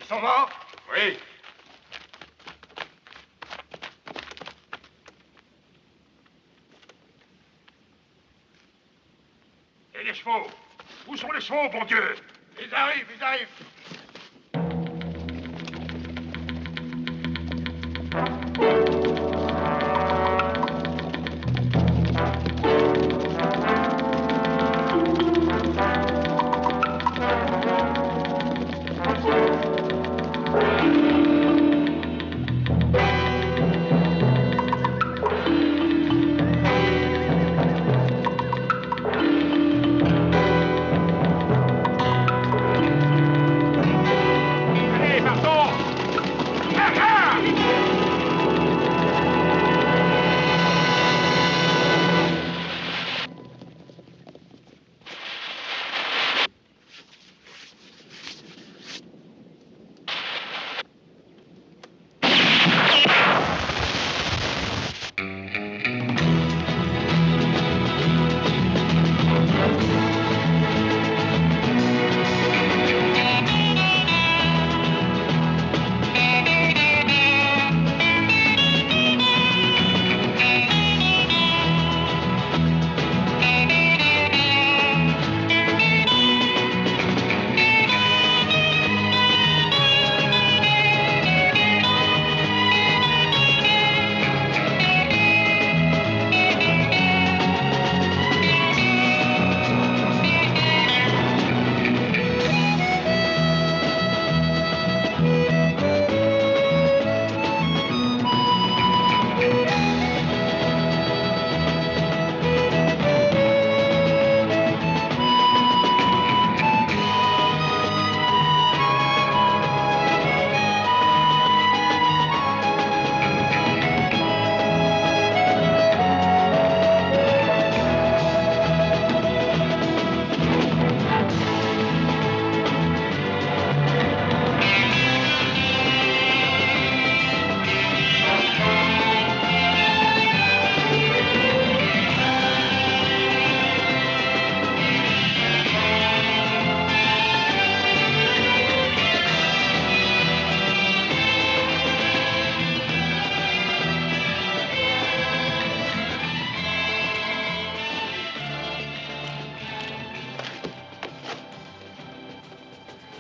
sont morts? Oui. Et les chevaux? Où sont les chevaux, bon Dieu? Ils arrivent, ils arrivent.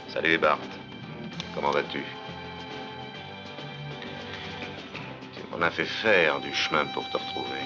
Salut Bart, comment vas-tu? On a fait faire du chemin pour te retrouver.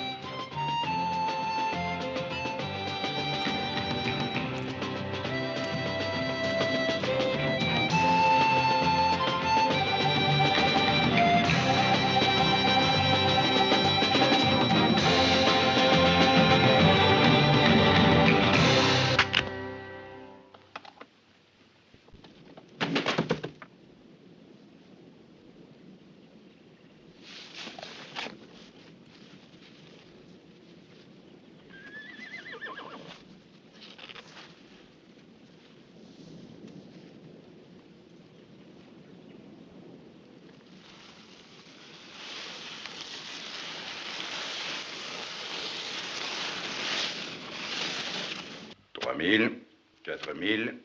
Mille, 4000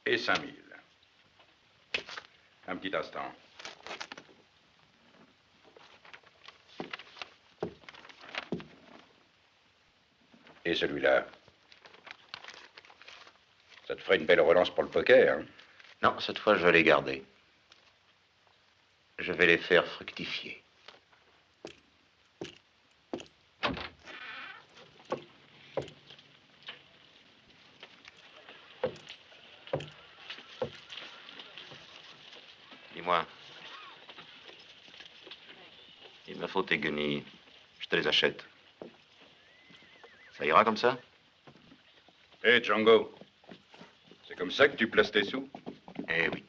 et 5000. Un petit instant. Et celui-là? Ça te ferait une belle relance pour le poker, hein? Non, cette fois, je vais les garder. Je vais les faire fructifier. Dis-moi. Il me faut tes guenilles. Je te les achète. Ça ira comme ça? Hé, Django. C'est comme ça que tu places tes sous? Eh oui.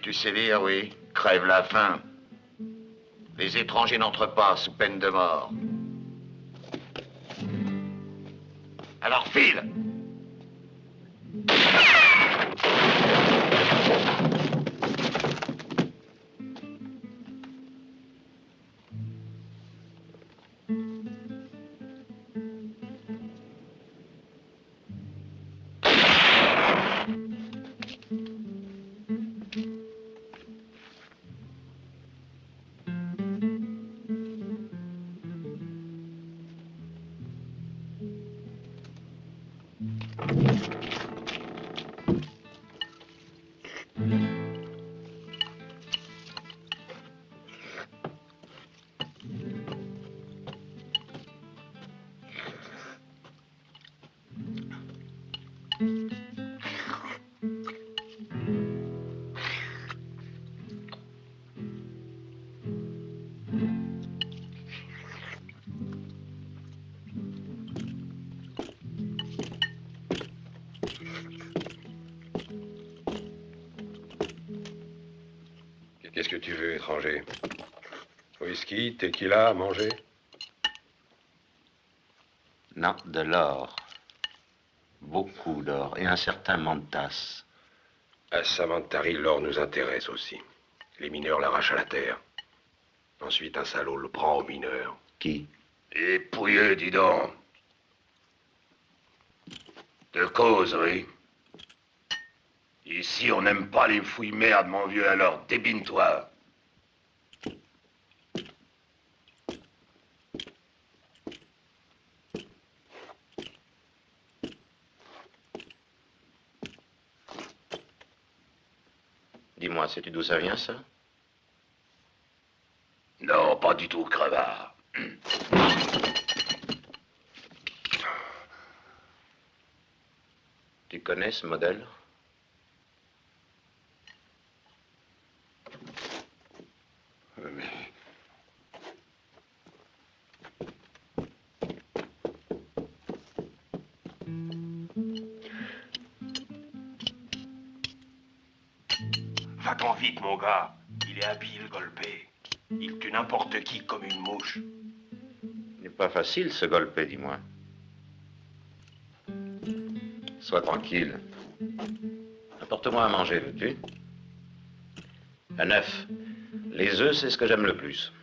Tu sais lire, oui. Crève la faim. Les étrangers n'entrent pas sous peine de mort. Alors file! Qu'est-ce que tu veux, étranger? Whisky, tequila, à manger? Non, de l'or. Beaucoup d'or. Et un certain Mantas. À Samantari, l'or nous intéresse aussi. Les mineurs l'arrachent à la terre. Ensuite, un salaud le prend aux mineurs. Qui? Et pouilleux, dis donc. De cause, oui. Ici, on n'aime pas les fouilles-merdes, mon vieux, alors débine-toi. Dis-moi, sais-tu d'où ça vient, ça? Non, pas du tout, crevard. Tu connais ce modèle? Mais... Va-t'en vite, mon gars. Il est habile, Golpé. Il tue n'importe qui comme une mouche. Il n'est pas facile, ce golpé, dis-moi. Sois tranquille. Apporte-moi à manger, veux-tu? À 9. Les œufs, c'est ce que j'aime le plus.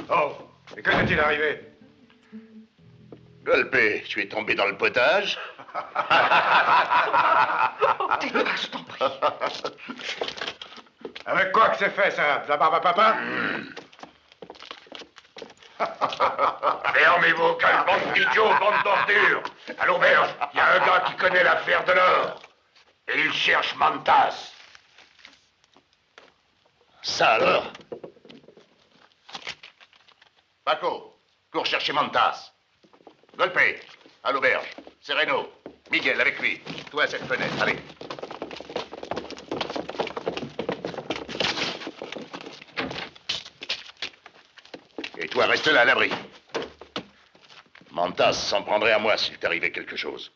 Oh, mais quand est-il arrivé? Golpé, tu es tombé dans le potage? Tais-toi, je t'en prie. Avec quoi que c'est fait, ça? De la barbe à papa? Fermez vos gueules, bande d'idiots, bande d'ordures. À l'auberge, il y a un gars qui connaît l'affaire de l'or. Et il cherche Mantas. Ça alors? Paco, cours chercher Mantas. Golpé, à l'auberge. Sereno, Miguel avec lui. Toi à cette fenêtre, allez. Et toi, reste là à l'abri. Mantas s'en prendrait à moi s'il t'arrivait quelque chose.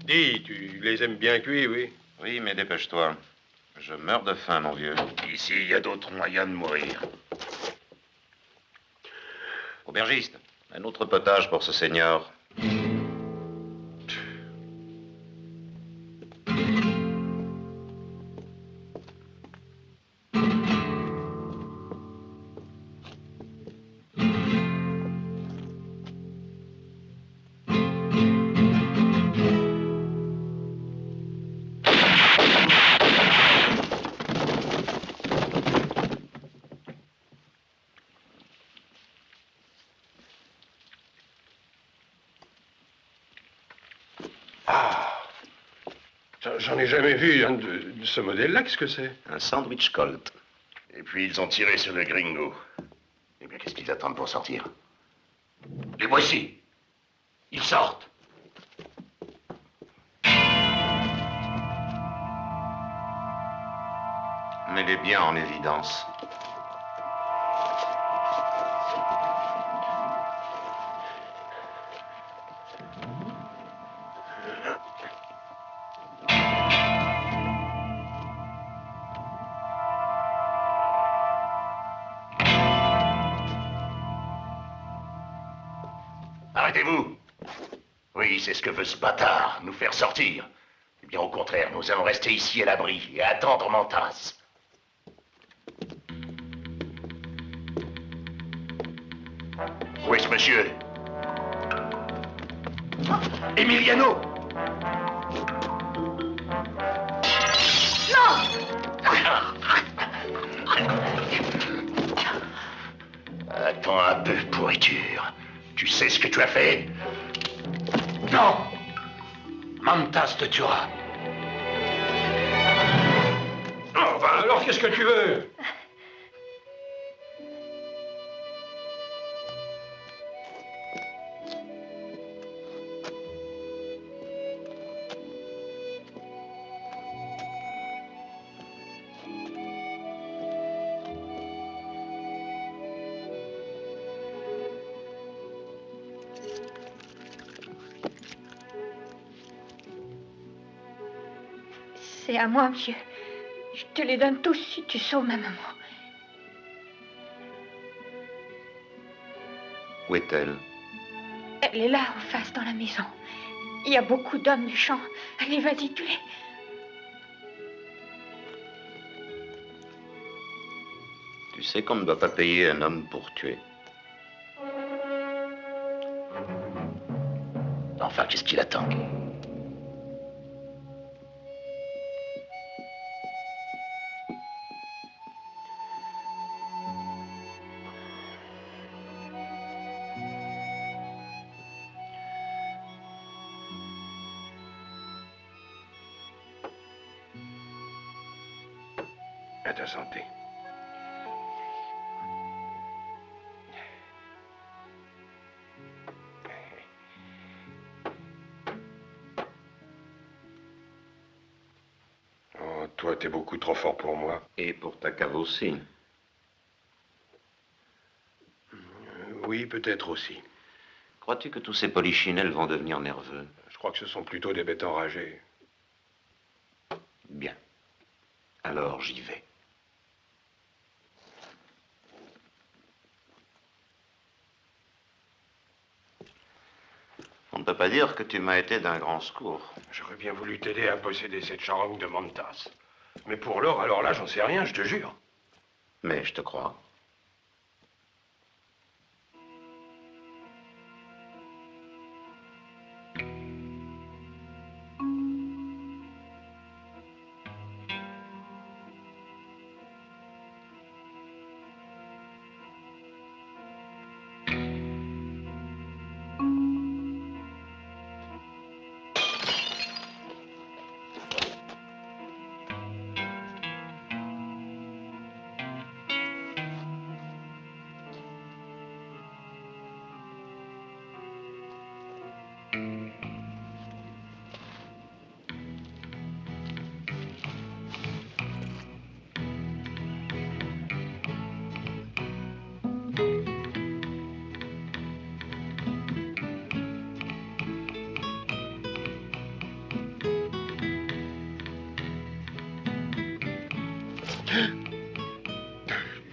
Dis, tu les aimes bien cuits, oui? Oui, mais dépêche-toi. Je meurs de faim, mon vieux. Ici, il y a d'autres moyens de mourir. Aubergiste, un autre potage pour ce seigneur. J'en ai jamais vu un de ce modèle-là. Qu'est-ce que c'est? Un sandwich Colt. Et puis ils ont tiré sur le gringo. Eh bien, qu'est-ce qu'ils attendent pour sortir? Les voici. Ils sortent. Mets-les bien en évidence. Arrêtez-vous! Oui, c'est ce que veut ce bâtard, nous faire sortir. Eh bien, au contraire, nous allons rester ici à l'abri et attendre Mantas. Où est ce monsieur? Emiliano! Attends un peu, pourriture. Tu sais ce que tu as fait? Non! Mantas te tuera. Oh, bah alors, qu'est-ce que tu veux? C'est à moi, monsieur. Je te les donne tous si tu sauves ma maman. Où est-elle? Elle est là, en face, dans la maison. Il y a beaucoup d'hommes méchants. Allez, vas-y, tue-les. Tu sais qu'on ne doit pas payer un homme pour tuer. Enfin, qu'est-ce qu'il attend? À ta santé. Oh, toi, t'es beaucoup trop fort pour moi. Et pour ta cave aussi. Oui, peut-être aussi. Crois-tu que tous ces polichinelles vont devenir nerveux? Je crois que ce sont plutôt des bêtes enragées. Bien. Alors j'y vais. On ne peut pas dire que tu m'as été d'un grand secours. J'aurais bien voulu t'aider à posséder cette charogne de Mantas. Mais pour l'or, alors là, j'en sais rien, je te jure. Mais je te crois.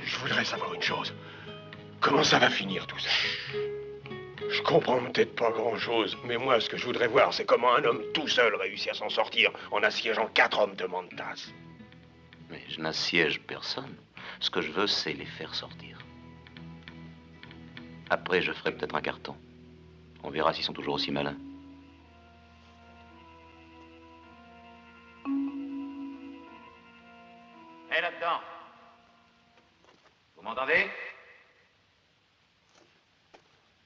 Je voudrais savoir une chose. Comment ça va finir tout ça? Je comprends peut-être pas grand-chose, mais moi, ce que je voudrais voir, c'est comment un homme tout seul réussit à s'en sortir en assiégeant 4 hommes de Mantas. Mais je n'assiège personne. Ce que je veux, c'est les faire sortir. Après, je ferai peut-être un carton. On verra s'ils sont toujours aussi malins. Hé, là-dedans! Vous m'entendez?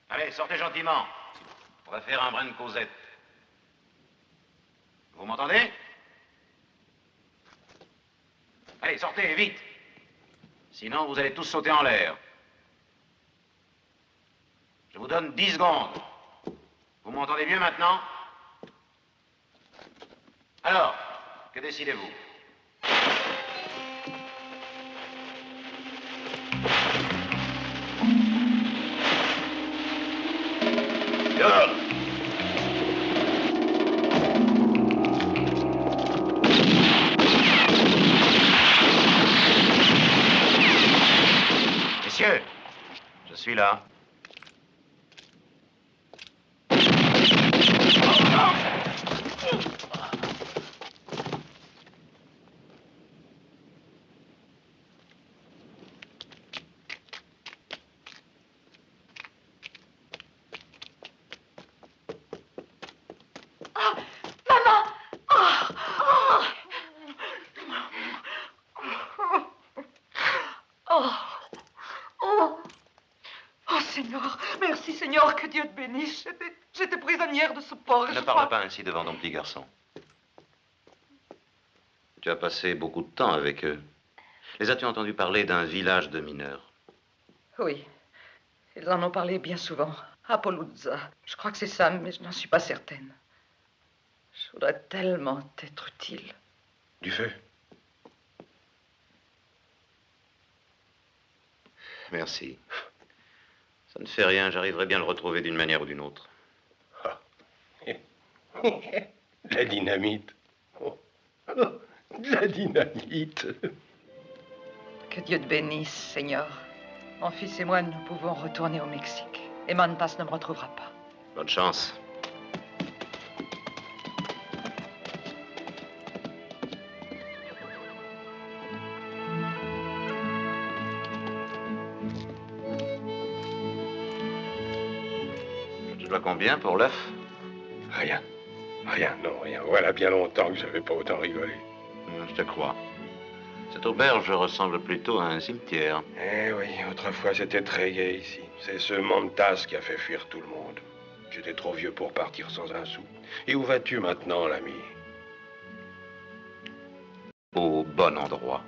Allez, sortez gentiment. On va faire un brin de causette. Vous m'entendez? Allez, sortez, vite. Sinon, vous allez tous sauter en l'air. Je vous donne 10 secondes. Vous m'entendez mieux maintenant? Alors, que décidez-vous? Dehors. Messieurs, je suis là. Oh, Seigneur, merci, Seigneur, que Dieu te bénisse. J'étais prisonnière de ce porc. Ne parle pas ainsi devant ton petit garçon. Tu as passé beaucoup de temps avec eux. Les as-tu entendu parler d'un village de mineurs? Oui, ils en ont parlé bien souvent. À Poluzza. Je crois que c'est ça, mais je n'en suis pas certaine. Je voudrais tellement être utile. Du feu. Merci. Ça ne fait rien, j'arriverai bien à le retrouver d'une manière ou d'une autre. La dynamite. Oh. Oh, la dynamite. Que Dieu te bénisse, Seigneur. Mon fils et moi, nous pouvons retourner au Mexique. Et Mantas ne me retrouvera pas. Bonne chance. Je dois combien pour l'œuf? Rien. Rien, non, rien. Voilà bien longtemps que j'avais pas autant rigolé. Je te crois. Cette auberge ressemble plutôt à un cimetière. Eh oui, autrefois c'était très gai ici. C'est ce Mantas qui a fait fuir tout le monde. J'étais trop vieux pour partir sans un sou. Et où vas-tu maintenant, l'ami? Au bon endroit.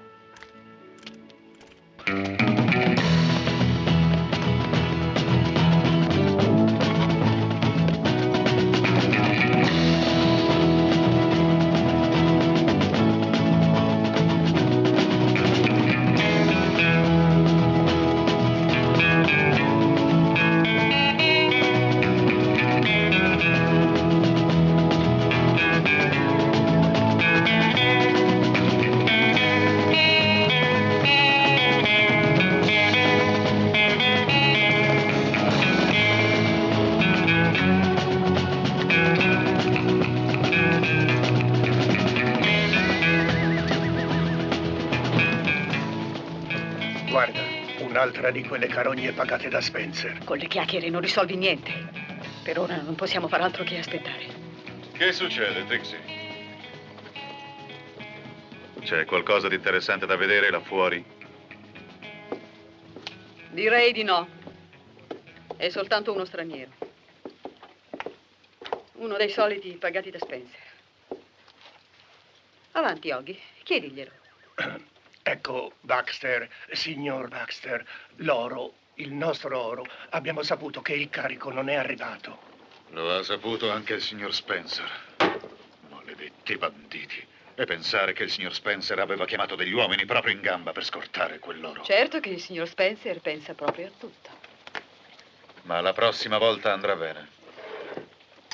Guarda, un'altra di quelle carogne pagate da Spencer. Con le chiacchiere non risolvi niente. Per ora non possiamo far altro che aspettare. Che succede, Trixie? C'è qualcosa di interessante da vedere là fuori? Direi di no. È soltanto uno straniero. Uno dei soliti pagati da Spencer. Avanti, Oggi, chiediglielo. Ecco, Baxter, signor Baxter, l'oro, il nostro oro, abbiamo saputo che il carico non è arrivato. Lo ha saputo anche il signor Spencer. Maledetti banditi. E pensare che il signor Spencer aveva chiamato degli uomini proprio in gamba per scortare quell'oro. Certo che il signor Spencer pensa proprio a tutto. Ma la prossima volta andrà bene.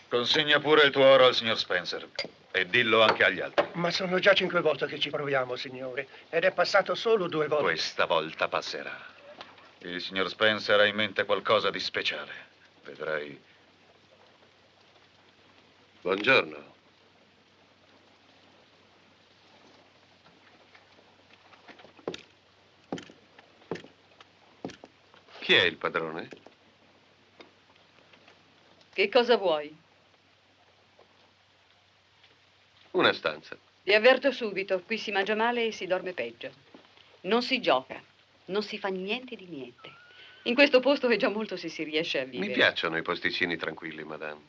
Consegna pure il tuo oro al signor Spencer. E dillo anche agli altri. Ma sono già 5 volte che ci proviamo, signore. Ed è passato solo 2 volte. Questa volta passerà. Il signor Spencer ha in mente qualcosa di speciale. Vedrai. Buongiorno. Chi è il padrone? Che cosa vuoi? Una stanza. Vi avverto subito, qui si mangia male e si dorme peggio. Non si gioca, non si fa niente di niente. In questo posto è già molto se si riesce a vivere. Mi piacciono i posticini tranquilli, madame.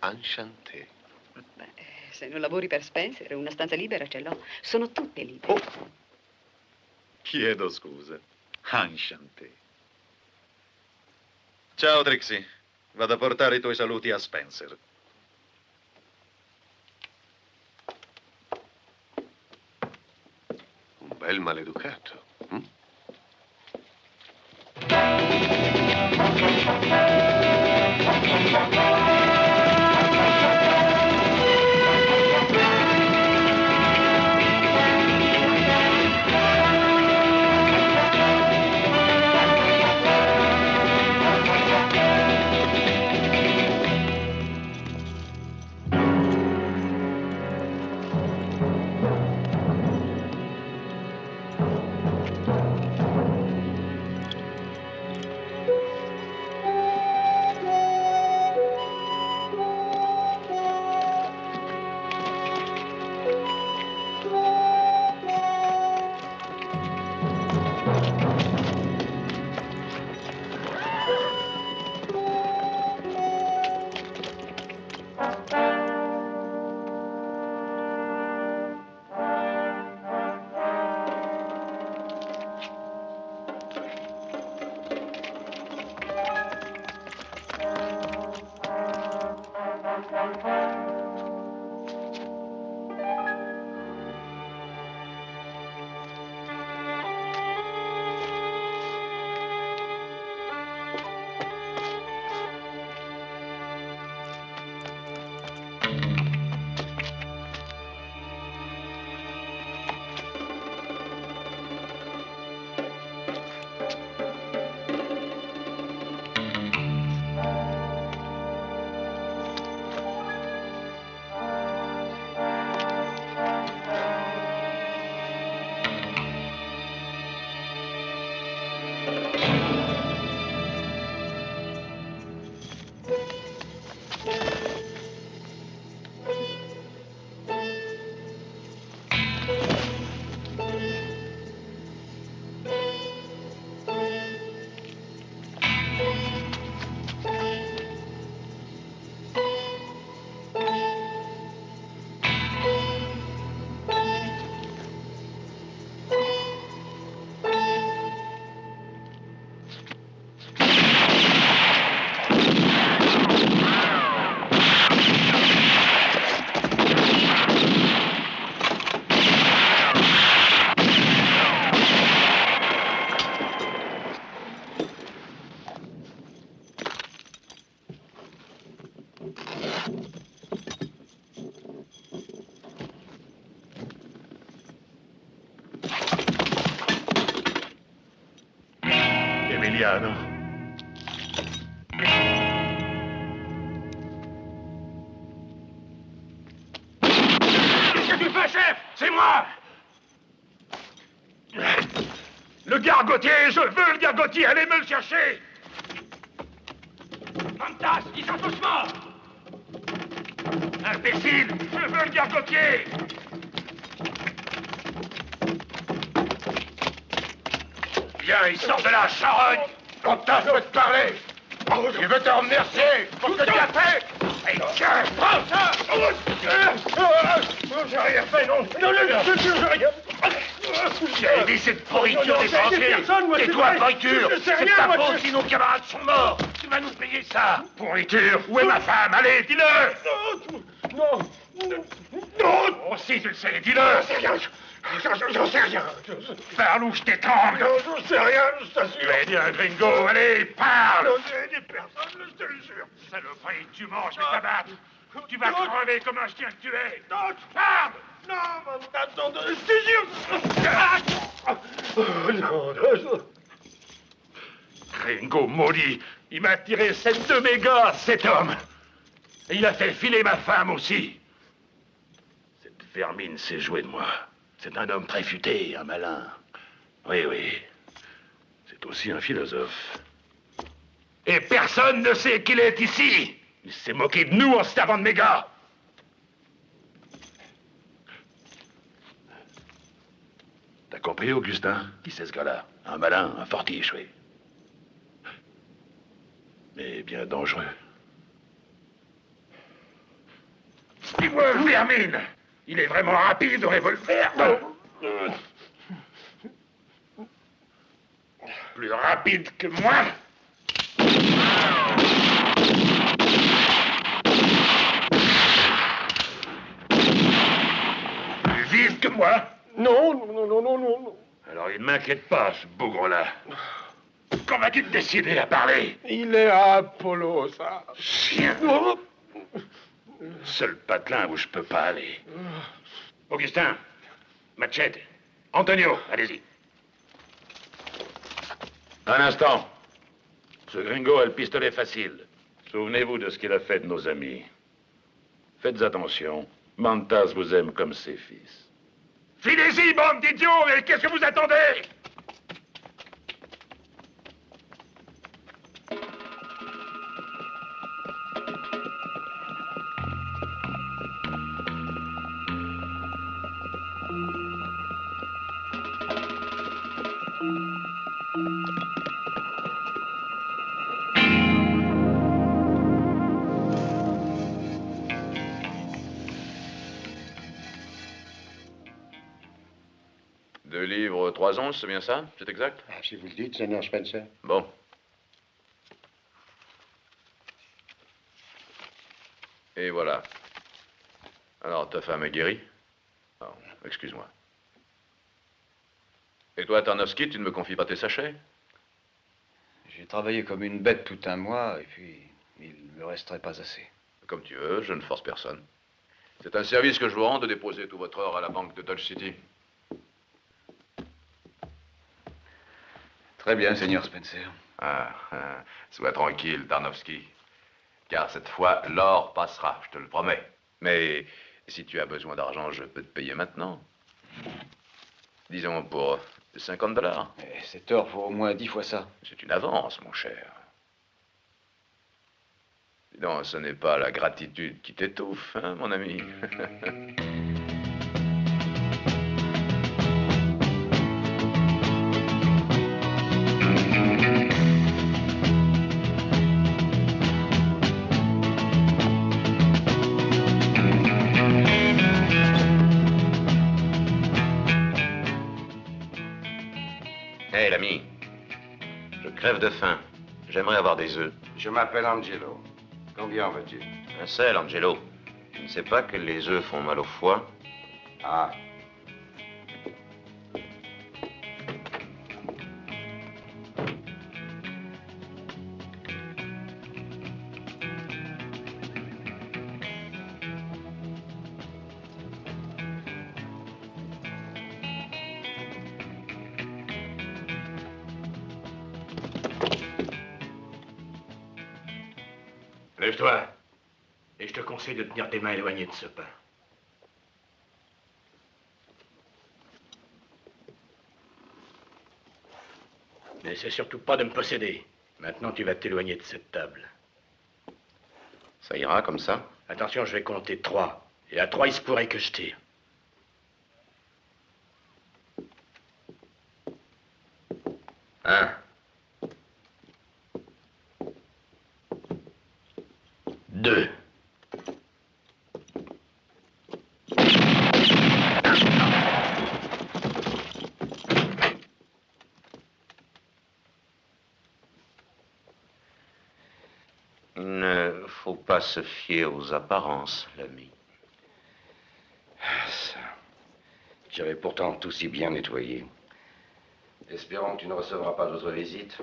Enchanté. Beh, Se non lavori per Spencer, una stanza libera ce l'ho. Sono tutte libere. Oh. Chiedo scusa. Enchanté. Ciao, Trixie. Vado a portare i tuoi saluti a Spencer. Un bel maleducato. Hm? Emiliano. Qu'est-ce que tu fais, chef? C'est moi! Le gargotier, je veux le gargotier, allez me le chercher! Fantas, ils sont tous morts! Imbécile, je veux le gargotier! Viens, il sort de la charogne! Fantas, je veux te parler! Je veux te remercier pour ce que tu as fait! Et tiens, prends ça! J'ai rien fait, non! Non, j'ai rien fait! J'ai aidé cette pourriture des Français! Et toi, pourriture! C'est ta faute si nos camarades sont morts! Tu vas nous payer ça! Pourriture! Où est ma femme? Allez, dis-le! Non! Non! Oh, si, tu le sais, dis-le! J'en sais rien! Parle ou je t'étrangle! Non, j'en sais rien, je t'assure! Tu es dit un gringo, allez, parle! Non, j'ai dit personne, je te le jure! Saloperie, tu manges mes tabacs! Tu vas crever comme un chien que tu es! Non, parle! Non, attends, je te jure! Non, Gringo maudit! Il m'a tiré 7 de mes gars, cet homme! Et il a fait filer ma femme aussi! Cette vermine s'est jouée de moi. C'est un homme très futé, un malin. Oui, oui. C'est aussi un philosophe. Et personne ne sait qu'il est ici. Il s'est moqué de nous en se servant de mes gars. T'as compris, Augustin? Qui c'est ce gars-là? Un malin, un fortiche, oui. Mais bien dangereux. Dis-moi, vermine, il est vraiment rapide au revolver. Plus rapide que moi. Plus vite que moi. Non, non, non, non, non, non. Alors il ne m'inquiète pas, ce bougre-là. Comment vas-tu te décider à parler? Il est à Apollo, ça. Chien. Seul patelin où je peux pas aller. Augustin, Machette, Antonio, allez-y. Un instant. Ce gringo a le pistolet facile. Souvenez-vous de ce qu'il a fait de nos amis. Faites attention. Mantas vous aime comme ses fils. Filez-y, bande d'idiots, mais qu'est-ce que vous attendez? Livre 3 onces, c'est bien ça? C'est exact? Ah, si vous le dites, Seigneur Spencer. Bon. Et voilà. Alors, ta femme est guérie? Oh, excuse-moi. Et toi, Tarnowski, tu ne me confies pas tes sachets? J'ai travaillé comme une bête tout un mois, et puis il ne me resterait pas assez. Comme tu veux, je ne force personne. C'est un service que je vous rends de déposer tout votre or à la banque de Dodge City. Très bien, Seigneur Spencer. Sois tranquille, Tarnowski. Car cette fois, l'or passera, je te le promets. Mais si tu as besoin d'argent, je peux te payer maintenant. Disons pour $50. Cet or vaut au moins 10 fois ça. C'est une avance, mon cher. Dis donc, ce n'est pas la gratitude qui t'étouffe, hein, mon ami. Hé, l'ami, je crève de faim. J'aimerais avoir des œufs. Je m'appelle Angelo. Combien veux-tu? Un seul, Angelo. Tu ne sais pas que les œufs font mal au foie? Ah. Lève-toi. Et je te conseille de tenir tes mains éloignées de ce pain. N'essaie surtout pas de me posséder. Maintenant, tu vas t'éloigner de cette table. Ça ira comme ça? Attention, je vais compter 3. Et à 3, il se pourrait que je tire. 1. 2. Il ne faut pas se fier aux apparences, l'ami. Ça. J'avais pourtant tout si bien nettoyé. Espérons que tu ne recevras pas d'autres visites.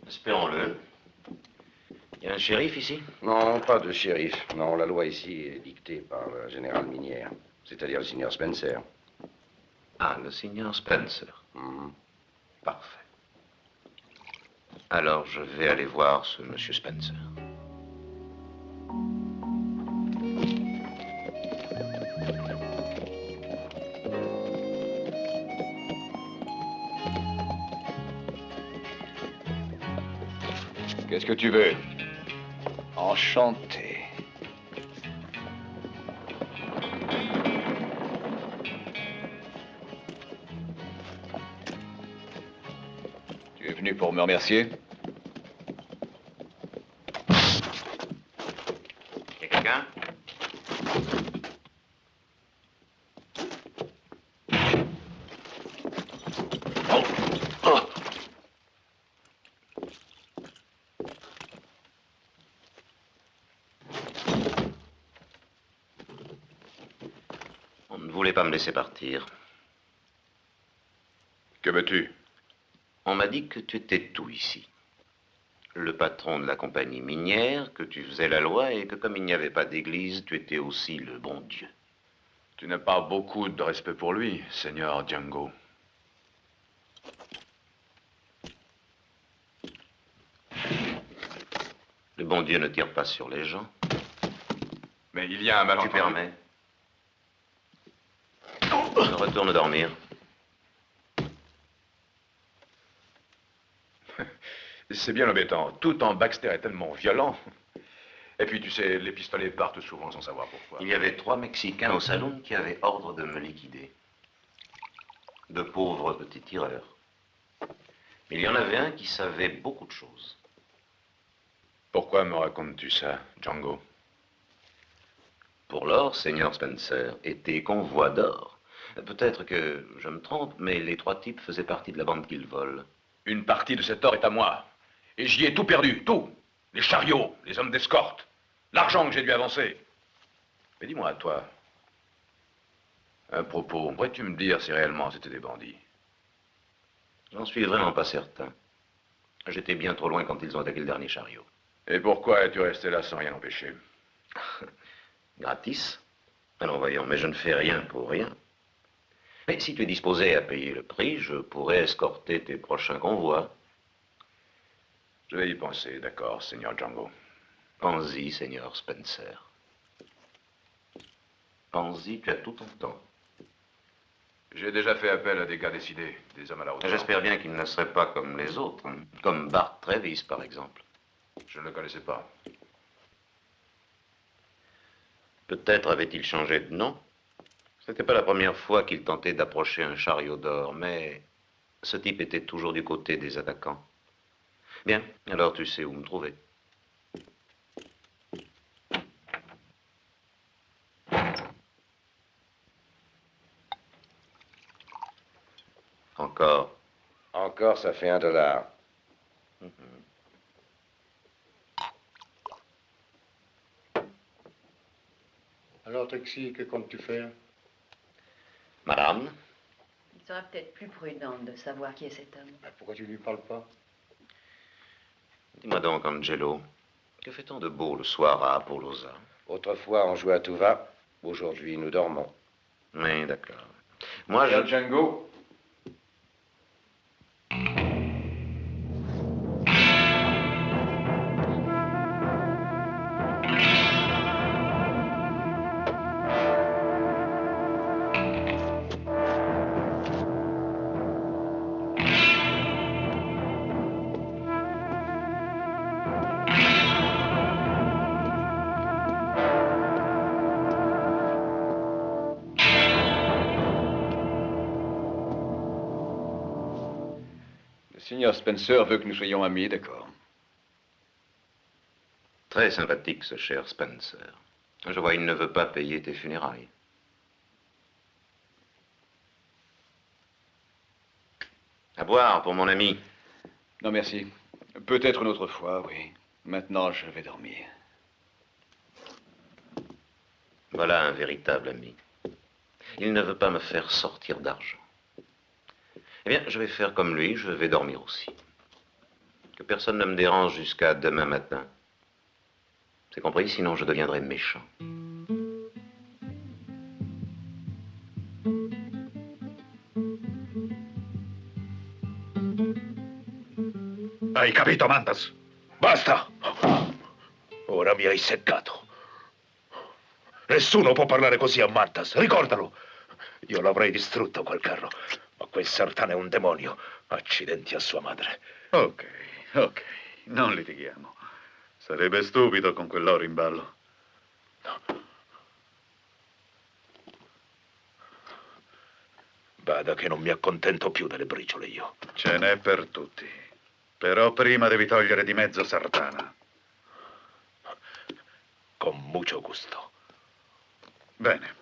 Espérons-le. Il y a un shérif ici? Non, pas de shérif. Non, la loi ici est dictée par le général Minière, c'est-à-dire le signor Spencer. Ah, le signor Spencer. Mhm. Parfait. Alors, je vais aller voir ce monsieur Spencer. Qu'est-ce que tu veux? Enchanté. Tu es venu pour me remercier? Y a quelqu'un? ne voulez pas me laisser partir. Que veux-tu? On m'a dit que tu étais tout ici. Le patron de la compagnie minière, que tu faisais la loi et que comme il n'y avait pas d'église, tu étais aussi le bon Dieu. Tu n'as pas beaucoup de respect pour lui, Seigneur Django. Le bon Dieu ne tire pas sur les gens. Mais il y a un malentendu. Tu permets? Retourne dormir. C'est bien embêtant. Tout en Baxter est tellement violent. Et puis, tu sais, les pistolets partent souvent sans savoir pourquoi. Il y avait 3 Mexicains au salon qui avaient ordre de me liquider. De pauvres petits tireurs. Mais il y en avait un qui savait beaucoup de choses. Pourquoi me racontes-tu ça, Django? Pour l'or, Seigneur Spencer, et tes convois d'or. Peut-être que je me trompe, mais les 3 types faisaient partie de la bande qu'ils volent. Une partie de cet or est à moi. Et j'y ai tout perdu, tout. Les chariots, les hommes d'escorte, l'argent que j'ai dû avancer. Mais dis-moi, toi, à propos, pourrais-tu me dire si réellement c'était des bandits? J'en suis vraiment pas certain. J'étais bien trop loin quand ils ont attaqué le dernier chariot. Et pourquoi es-tu resté là sans rien empêcher? Gratis? Alors voyons, mais je ne fais rien pour rien. Mais si tu es disposé à payer le prix, je pourrais escorter tes prochains convois. Je vais y penser, d'accord, Seigneur Django. Pense-y, Seigneur Spencer. Pense-y, tu as tout ton temps. J'ai déjà fait appel à des gars décidés, des hommes à la hauteur. J'espère bien qu'ils ne seraient pas comme les autres, hein. Comme Bart Travis, par exemple. Je ne le connaissais pas. Peut-être avait-il changé de nom. C'était pas la première fois qu'il tentait d'approcher un chariot d'or, mais ce type était toujours du côté des attaquants. Bien, alors tu sais où me trouver. Encore. Encore, ça fait $1. Alors, Trixie, que comptes-tu faire? Madame? Il sera peut-être plus prudent de savoir qui est cet homme. Pourquoi tu ne lui parles pas? Dis-moi donc, Angelo, que fait-on de beau le soir à Appaloosa? Autrefois, on jouait à tout va. Aujourd'hui, nous dormons. Oui, d'accord. Moi, je... Django. Le Seigneur Spencer veut que nous soyons amis, d'accord. Très sympathique, ce cher Spencer. Je vois, il ne veut pas payer tes funérailles. À boire pour mon ami. Non, merci. Peut-être une autre fois, oui. Maintenant, je vais dormir. Voilà un véritable ami. Il ne veut pas me faire sortir d'argent. Eh bien, je vais faire comme lui, je vais dormir aussi. Que personne ne me dérange jusqu'à demain matin. C'est compris, sinon je deviendrai méchant. Hai capito, Mantas? Basta! Ora mi hai seccato. Nessuno può parlare così a Mantas, ricordalo. Io l'avrei distrutto quel carro, ma quel Sartana è un demonio. Accidenti a sua madre. Ok, non litighiamo. Sarebbe stupido con quell'oro in ballo. Bada che non mi accontento più delle briciole io. Ce n'è per tutti. Però prima devi togliere di mezzo Sartana. Con mucho gusto. Bene.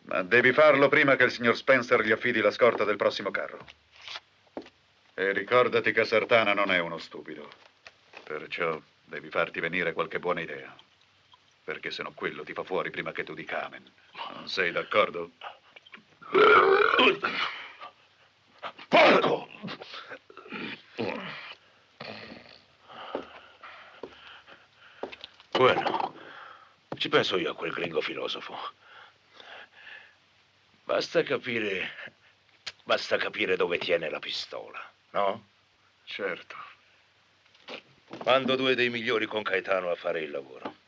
Ma devi farlo prima che il signor Spencer gli affidi la scorta del prossimo carro. E ricordati che Sartana non è uno stupido. Perciò devi farti venire qualche buona idea. perché se no quello ti fa fuori prima che tu dica amen. Non sei d'accordo? Porco! Bueno, ci penso io a quel gringo filosofo. Basta capire dove tiene la pistola, no? Certo. Mando due dei migliori con Caetano a fare il lavoro.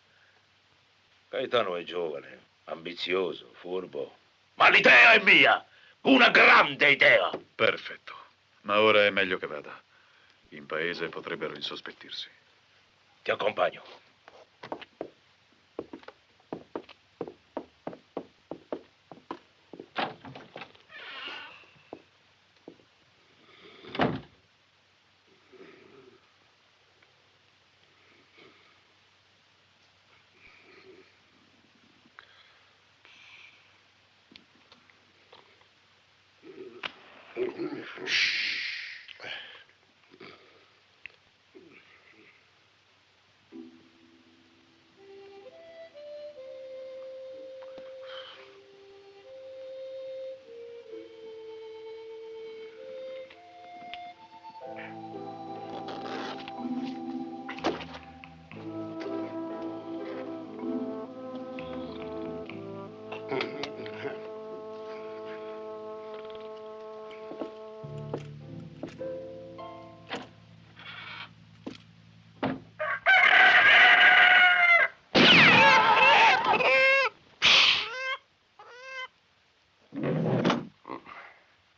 Caetano è giovane, ambizioso, furbo. Ma l'idea è mia! Una grande idea! Perfetto. Ma ora è meglio che vada. In paese potrebbero insospettirsi. Ti accompagno.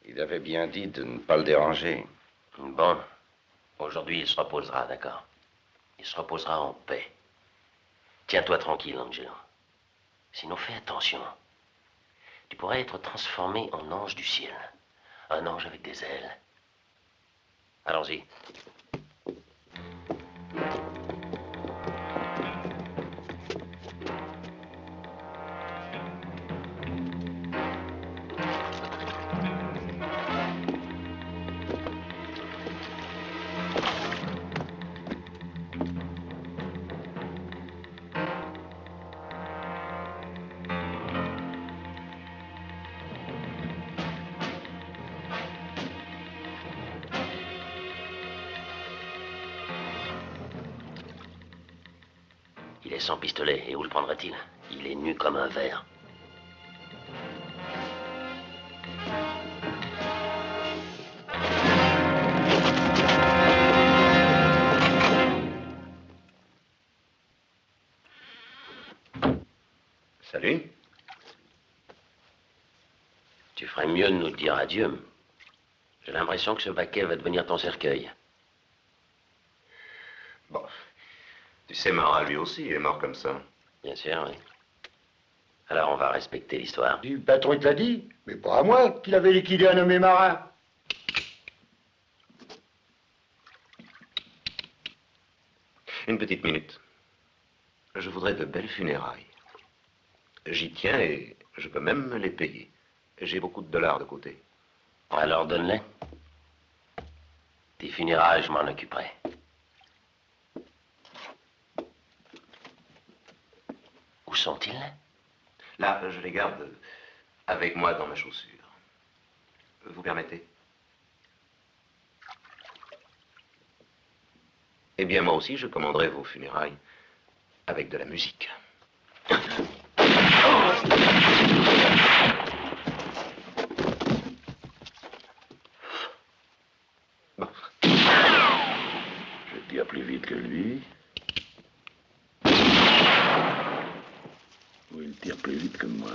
Il avait bien dit de ne pas le déranger. Bon, aujourd'hui il se reposera, d'accord? Il se reposera en paix. Tiens-toi tranquille, Angelo. Sinon fais attention. Tu pourrais être transformé en ange du ciel. Un ange avec des ailes. Allons-y. Il est sans pistolet, et où le prendra-t-il? Il est nu comme un verre. Salut. Tu ferais mieux de nous dire adieu. J'ai l'impression que ce baquet va devenir ton cercueil. Bon. Tu sais, Marat, lui aussi, il est mort comme ça. Bien sûr, oui. Alors on va respecter l'histoire. Le patron te l'a dit, mais pas à moi qu'il avait liquidé un nommé marin. Une petite minute. Je voudrais de belles funérailles. J'y tiens et je peux même me les payer. J'ai beaucoup de dollars de côté. Alors donne-les. Tes funérailles, je m'en occuperai. Où sont-ils? Là, je les garde avec moi dans ma chaussure. Vous permettez? Eh bien, moi aussi, je commanderai vos funérailles avec de la musique. Bon. Je tire plus vite que lui. Ou il tire plus vite que moi.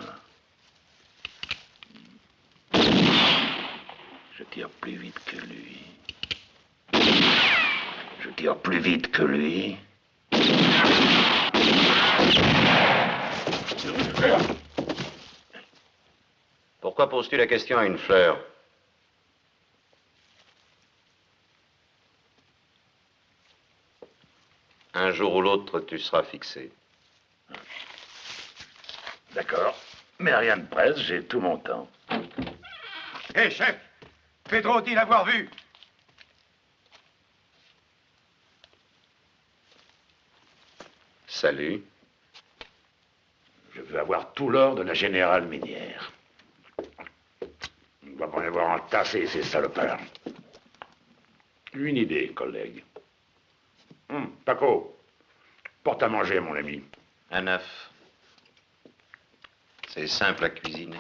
Je tire plus vite que lui. Je tire plus vite que lui. Pourquoi poses-tu la question à une fleur? Un jour ou l'autre, tu seras fixé. D'accord. Mais rien ne presse, j'ai tout mon temps. Hé, chef! Pedro dit l'avoir vu. Salut. Je veux avoir tout l'or de la générale minière. On va pas y avoir entassé ces salopards. Une idée, collègue. Paco, porte à manger, mon ami. Un œuf. C'est simple à cuisiner.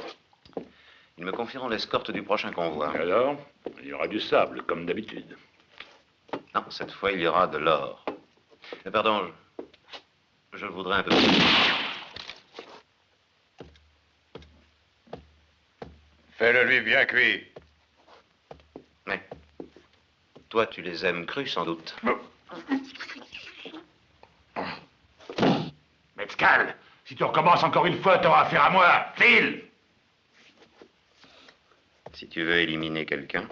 Ils me confieront l'escorte du prochain convoi. Et alors, il y aura du sable, comme d'habitude. Non, cette fois, il y aura de l'or. Pardon, je le voudrais un peu plus. Fais-le lui bien cuit. Mais, toi, tu les aimes crus, sans doute. Metzcal, si tu recommences encore une fois, t'auras affaire à moi. File! Si tu veux éliminer quelqu'un,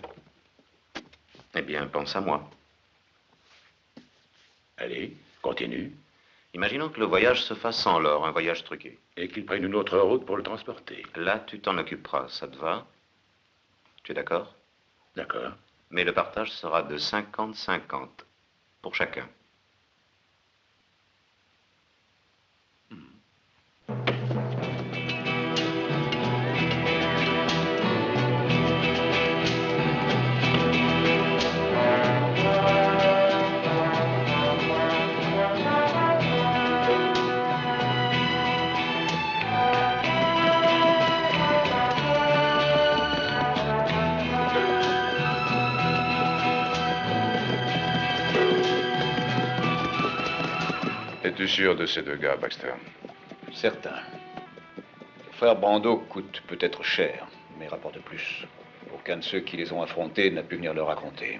eh bien, pense à moi. Allez, continue. Imaginons que le voyage se fasse sans l'or, un voyage truqué. Et qu'il prenne une autre route pour le transporter. Là, tu t'en occuperas, ça te va? Tu es d'accord? D'accord. Mais le partage sera de 50-50 pour chacun. Es-tu sûr de ces deux gars, Baxter? Certain. Frère Brando coûte peut-être cher, mais rapporte plus. Aucun de ceux qui les ont affrontés n'a pu venir le raconter.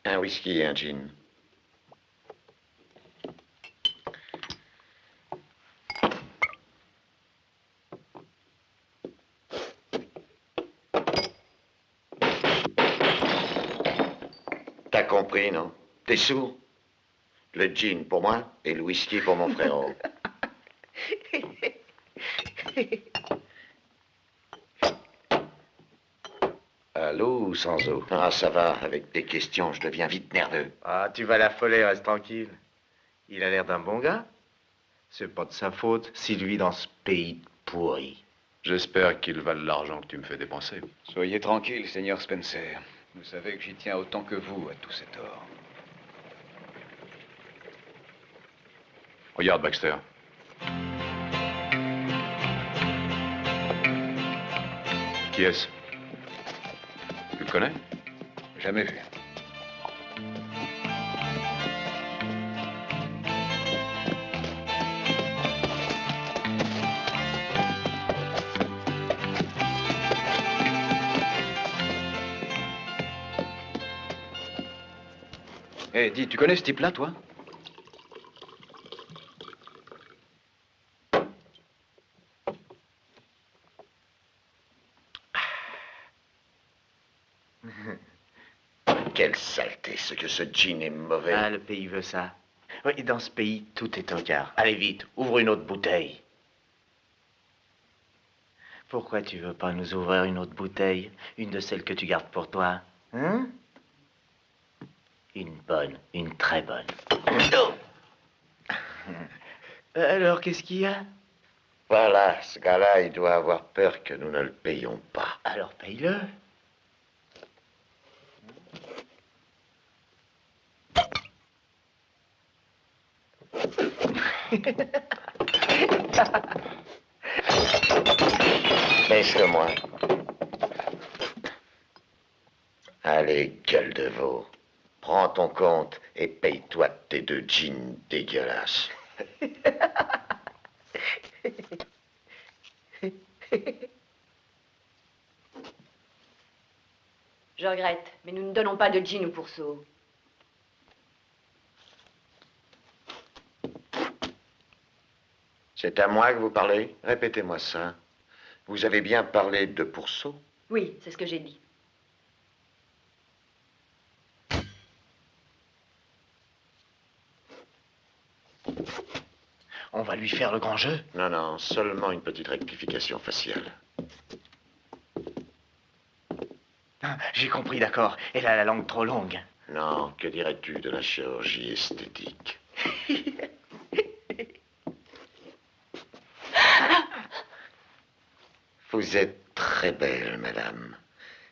Un whisky et un gin. T'as compris, non? T'es sourd? Le gin pour moi et le whisky pour mon frérot. À l'eau ou sans eau? Ah, ça va. Avec tes questions, je deviens vite nerveux. Ah, tu vas l'affoler, reste tranquille. Il a l'air d'un bon gars. C'est pas de sa faute s'il vit dans ce pays pourri. J'espère qu'il valent l'argent que tu me fais dépenser. Soyez tranquille, Seigneur Spencer. Vous savez que j'y tiens autant que vous à tout cet or. Regarde, Baxter. Qui est-ce? Tu le connais? Jamais vu. Eh, dis, tu connais ce type-là, toi? Quelle saleté, ce que ce gin est mauvais. Ah, le pays veut ça. Oui, dans ce pays, tout est au quart. Allez vite, ouvre une autre bouteille. Pourquoi tu veux pas nous ouvrir une autre bouteille? Une de celles que tu gardes pour toi? Hein? Une bonne, une très bonne. Alors, qu'est-ce qu'il y a? Voilà, ce gars-là, il doit avoir peur que nous ne le payions pas. Alors, paye-le. Baisse-le-moi. Allez, gueule de veau. Prends ton compte et paye-toi de tes deux jeans dégueulasses. Je regrette, mais nous ne donnons pas de gin ou pourceau. C'est à moi que vous parlez? Répétez-moi ça. Vous avez bien parlé de pourceau? Oui, c'est ce que j'ai dit. On va lui faire le grand jeu? Non, non, seulement une petite rectification faciale. Ah, j'ai compris, d'accord. Elle a la langue trop longue. Non, que dirais-tu de la chirurgie esthétique? Vous êtes très belle, madame.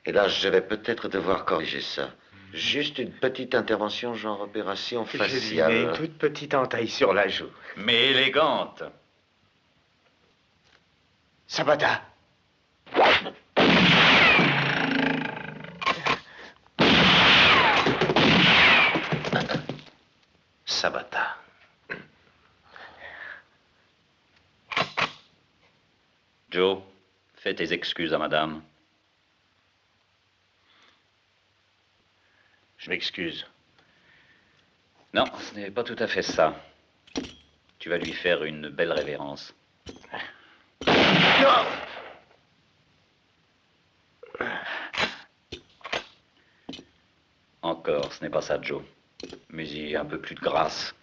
Et là, je vais peut-être devoir corriger ça. Juste une petite intervention genre opération Je lui mets faciale. une toute petite entaille sur la joue. Mais élégante. Sabata. Sabata. Joe, fais tes excuses à madame. Je m'excuse. Non, ce n'est pas tout à fait ça. Tu vas lui faire une belle révérence. Non! Encore, ce n'est pas ça, Joe. Mais il y a un peu plus de grâce.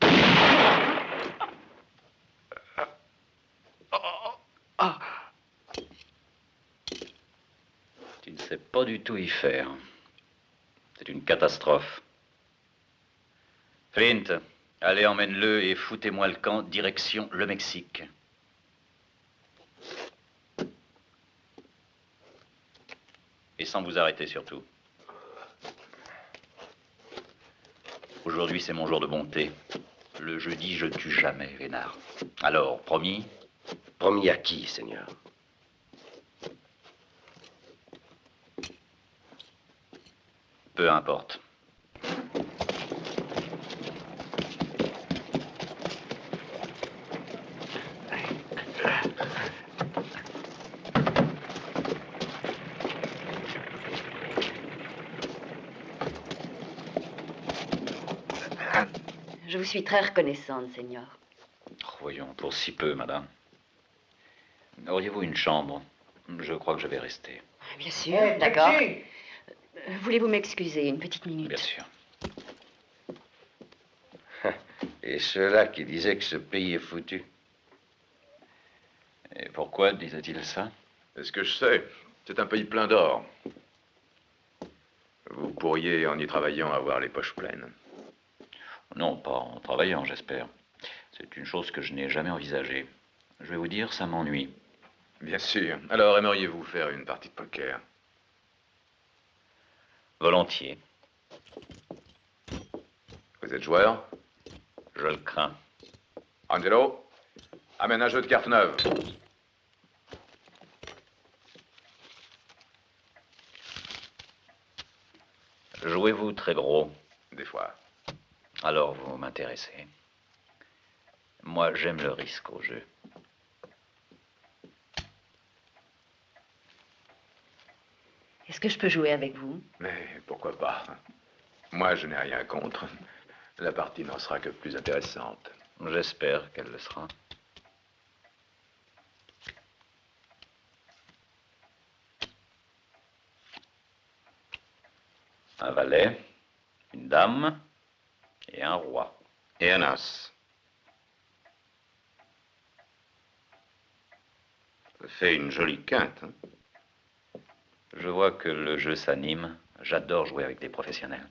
Tu ne sais pas du tout y faire. C'est une catastrophe. Flint, allez, emmène-le et foutez-moi le camp, direction le Mexique. Et sans vous arrêter surtout. Aujourd'hui, c'est mon jour de bonté. Le jeudi, je tue jamais, Vénard. Alors, promis? Promis à qui, Seigneur? Peu importe. Je vous suis très reconnaissante, Seigneur. Voyons, pour si peu, madame. Auriez-vous une chambre? Je crois que je vais rester. Bien sûr, d'accord. Voulez-vous m'excuser une petite minute? Bien sûr. Et ceux-là qui disaient que ce pays est foutu. Et pourquoi disait-il ça? C'est ce que je sais. C'est un pays plein d'or. Vous pourriez, en y travaillant, avoir les poches pleines. Non, pas en travaillant, j'espère. C'est une chose que je n'ai jamais envisagée. Je vais vous dire, ça m'ennuie. Bien sûr. Alors, aimeriez-vous faire une partie de poker? Volontiers. Vous êtes joueur? Je le crains. Angelo, amène un jeu de cartes neuves. Jouez-vous très gros? Des fois. Alors, vous m'intéressez. Moi, j'aime le risque au jeu. Est-ce que je peux jouer avec vous? Mais pourquoi pas? Moi, je n'ai rien contre. La partie n'en sera que plus intéressante. J'espère qu'elle le sera. Un valet, une dame et un roi. Et un as. Ça fait une jolie quinte. Hein? Je vois que le jeu s'anime. J'adore jouer avec des professionnels.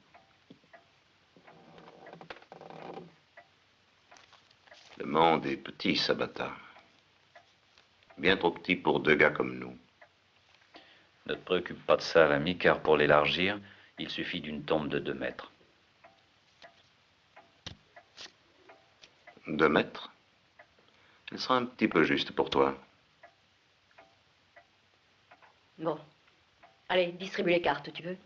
Le monde est petit, Sabata. Bien trop petit pour deux gars comme nous. Ne te préoccupe pas de ça, l'ami, car pour l'élargir, il suffit d'une tombe de 2 mètres. 2 mètres? Elle sera un petit peu juste pour toi. Bon. Allez, distribue les cartes, tu veux?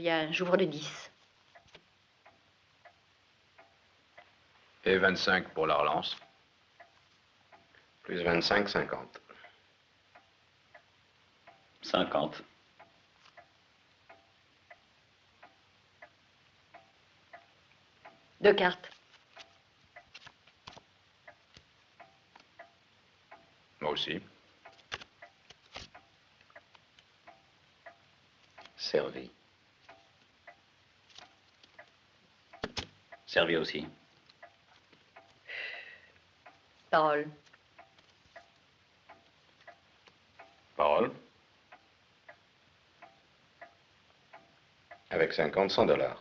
Bien, j'ouvre le 10. Et 25 pour la relance. Plus 25, 50. 50. Deux cartes. Moi aussi. Servi. Servi aussi. Parole. Parole. Avec 50, 100 $.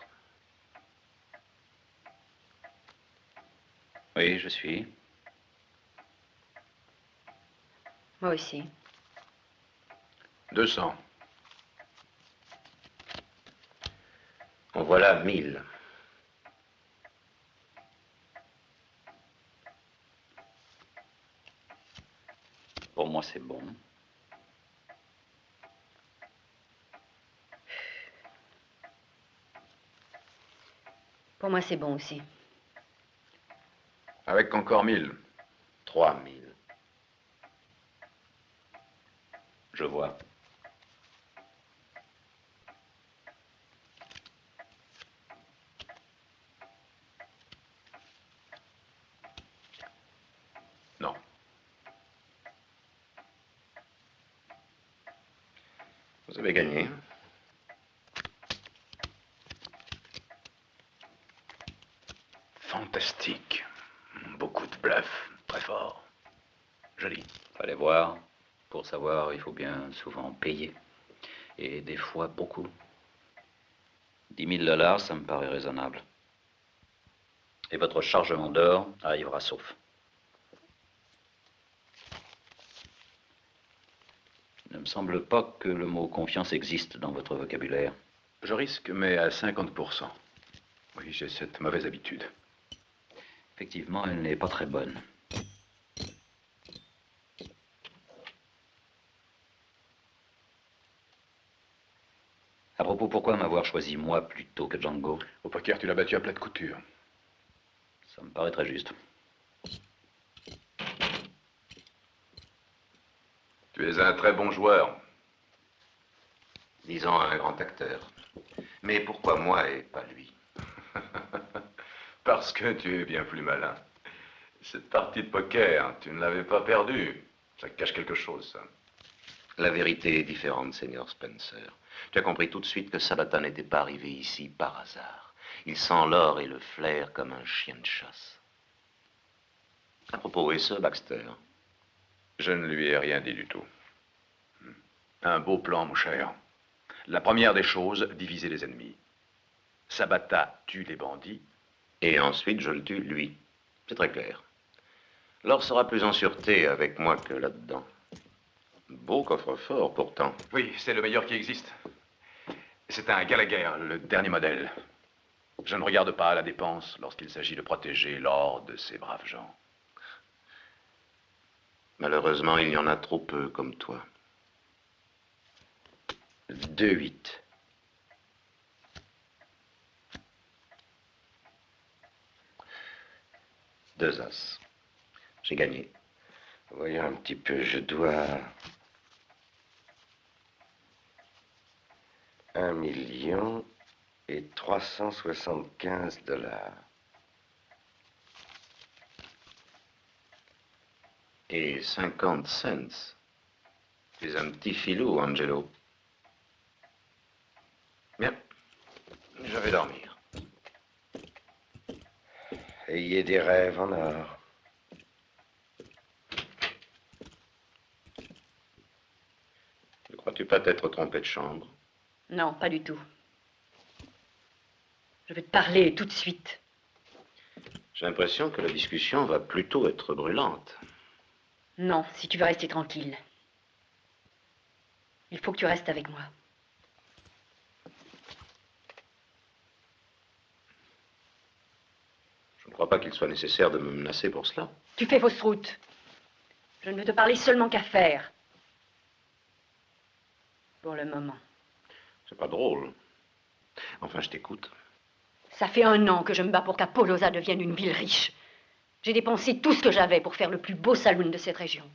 Oui, je suis. Moi aussi. 200. En voilà 1000. Pour moi, c'est bon. Pour moi, c'est bon aussi. Avec encore 1000. 3000. Je vois. Non. Vous avez gagné. Fantastique. Beaucoup de bluff. Très fort. Joli. Fallait voir. Pour savoir, il faut bien souvent payer. Et des fois, beaucoup. 10 000 $, ça me paraît raisonnable. Et votre chargement d'or arrivera sauf. Il ne me semble pas que le mot confiance existe dans votre vocabulaire. Je risque, mais à 50%. Oui, j'ai cette mauvaise habitude. Effectivement, elle n'est pas très bonne. À propos, pourquoi m'avoir choisi moi plutôt que Django? Au poker, tu l'as battu à plat de couture. Ça me paraît très juste. Tu es un très bon joueur. Disons un grand acteur. Mais pourquoi moi et pas lui? Parce que tu es bien plus malin. Cette partie de poker, tu ne l'avais pas perdue. Ça cache quelque chose, ça. La vérité est différente, Seigneur Spencer. Tu as compris tout de suite que Sabata n'était pas arrivé ici par hasard. Il sent l'or et le flair comme un chien de chasse. À propos, et ce Baxter? Je ne lui ai rien dit du tout. Un beau plan, mon cher. La première des choses, diviser les ennemis. Sabata tue les bandits. Et ensuite, je le tue, lui. C'est très clair. L'or sera plus en sûreté avec moi que là-dedans. Beau coffre-fort, pourtant. Oui, c'est le meilleur qui existe. C'est un Gallagher, le dernier modèle. Je ne regarde pas à la dépense lorsqu'il s'agit de protéger l'or de ces braves gens. Malheureusement, il y en a trop peu comme toi. 2-8. Deux as. J'ai gagné. Voyons un petit peu, je dois... 1 375 000 $. Et 50 cents. Tu es un petit filou, Angelo. Bien. Je vais dormir. Ayez des rêves en or. Ne crois-tu pas t'être trompé de chambre? Non, pas du tout. Je vais te parler tout de suite. J'ai l'impression que la discussion va plutôt être brûlante. Non, si tu veux rester tranquille. Il faut que tu restes avec moi. Je ne crois pas qu'il soit nécessaire de me menacer pour cela. Tu fais fausse route. Je ne veux te parler seulement qu'affaires. Pour le moment. C'est pas drôle. Enfin, je t'écoute. Ça fait 1 an que je me bats pour qu'Apollosa devienne une ville riche. J'ai dépensé tout ce que j'avais pour faire le plus beau saloon de cette région.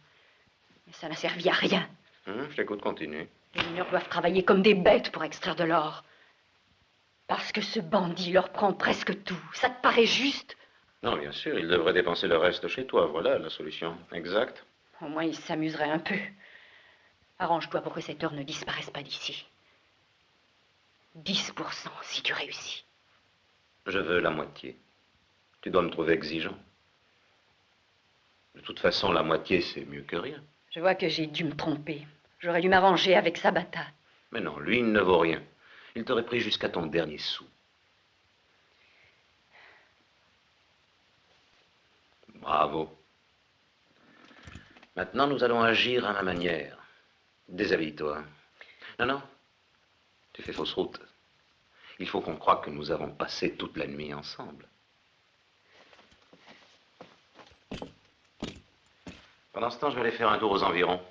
Mais ça n'a servi à rien. Je t'écoute, continue. Les mineurs doivent travailler comme des bêtes pour extraire de l'or. Parce que ce bandit leur prend presque tout. Ça te paraît juste? Non, bien sûr, il devrait dépenser le reste chez toi. Voilà la solution. Exact. Au moins, il s'amuserait un peu. Arrange-toi pour que cet or ne disparaisse pas d'ici. 10% si tu réussis. Je veux la moitié. Tu dois me trouver exigeant. De toute façon, la moitié, c'est mieux que rien. Je vois que j'ai dû me tromper. J'aurais dû m'arranger avec Sabata. Mais non, lui, il ne vaut rien. Il t'aurait pris jusqu'à ton dernier sou. Bravo. Maintenant, nous allons agir à ma manière. Déshabille-toi. Non, non. Tu fais fausse route. Il faut qu'on croie que nous avons passé toute la nuit ensemble. Pendant ce temps, je vais aller faire un tour aux environs.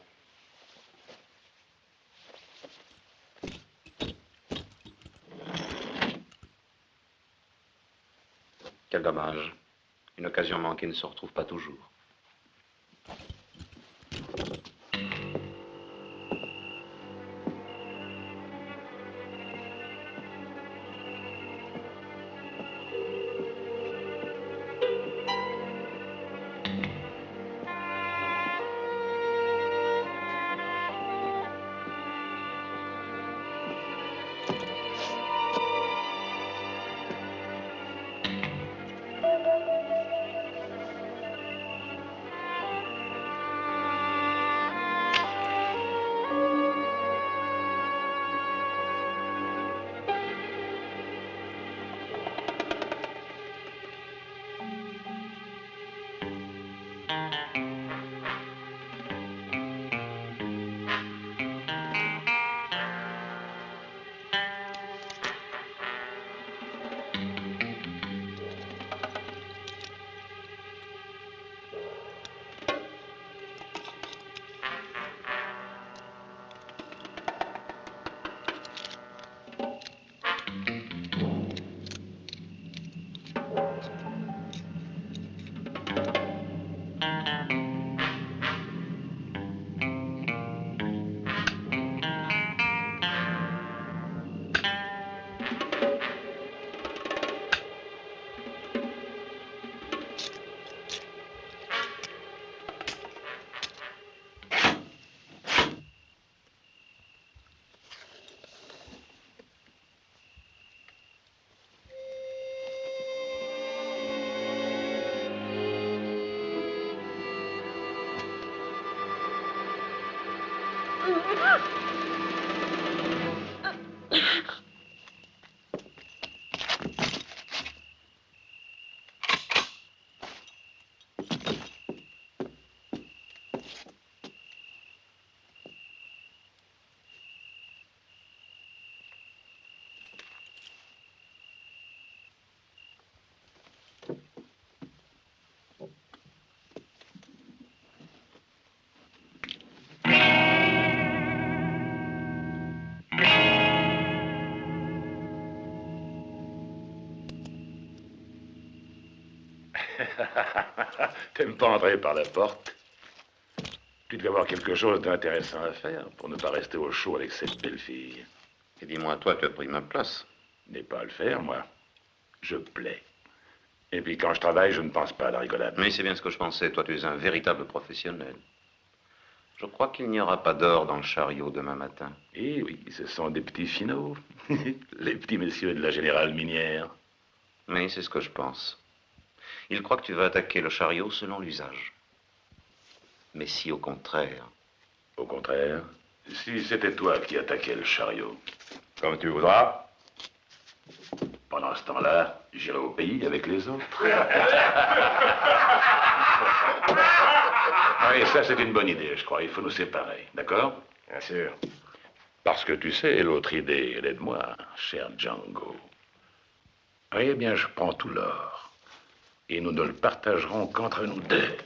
Quel dommage. Une occasion manquée ne se retrouve pas toujours. T'aimes pas entrer par la porte? Tu devais avoir quelque chose d'intéressant à faire pour ne pas rester au chaud avec cette belle fille. Et dis-moi, toi, tu as pris ma place. N'ai pas à le faire, moi. Je plais. Et puis quand je travaille, je ne pense pas à la rigolade. Mais c'est bien ce que je pensais. Toi, tu es un véritable professionnel. Je crois qu'il n'y aura pas d'or dans le chariot demain matin. Eh oui, ce sont des petits finauds. Les petits messieurs de la générale minière. Oui, c'est ce que je pense. Ils croient que tu vas attaquer le chariot selon l'usage. Mais si au contraire... Au contraire? Si c'était toi qui attaquais le chariot. Comme tu voudras. Pendant ce temps-là, j'irai au pays avec les autres. Oui, ça c'est une bonne idée, je crois. Il faut nous séparer, d'accord? Bien sûr. Parce que tu sais, l'autre idée, elle est de moi, cher Django. Oui, eh bien, je prends tout l'or. Et nous ne le partagerons qu'entre nous deux.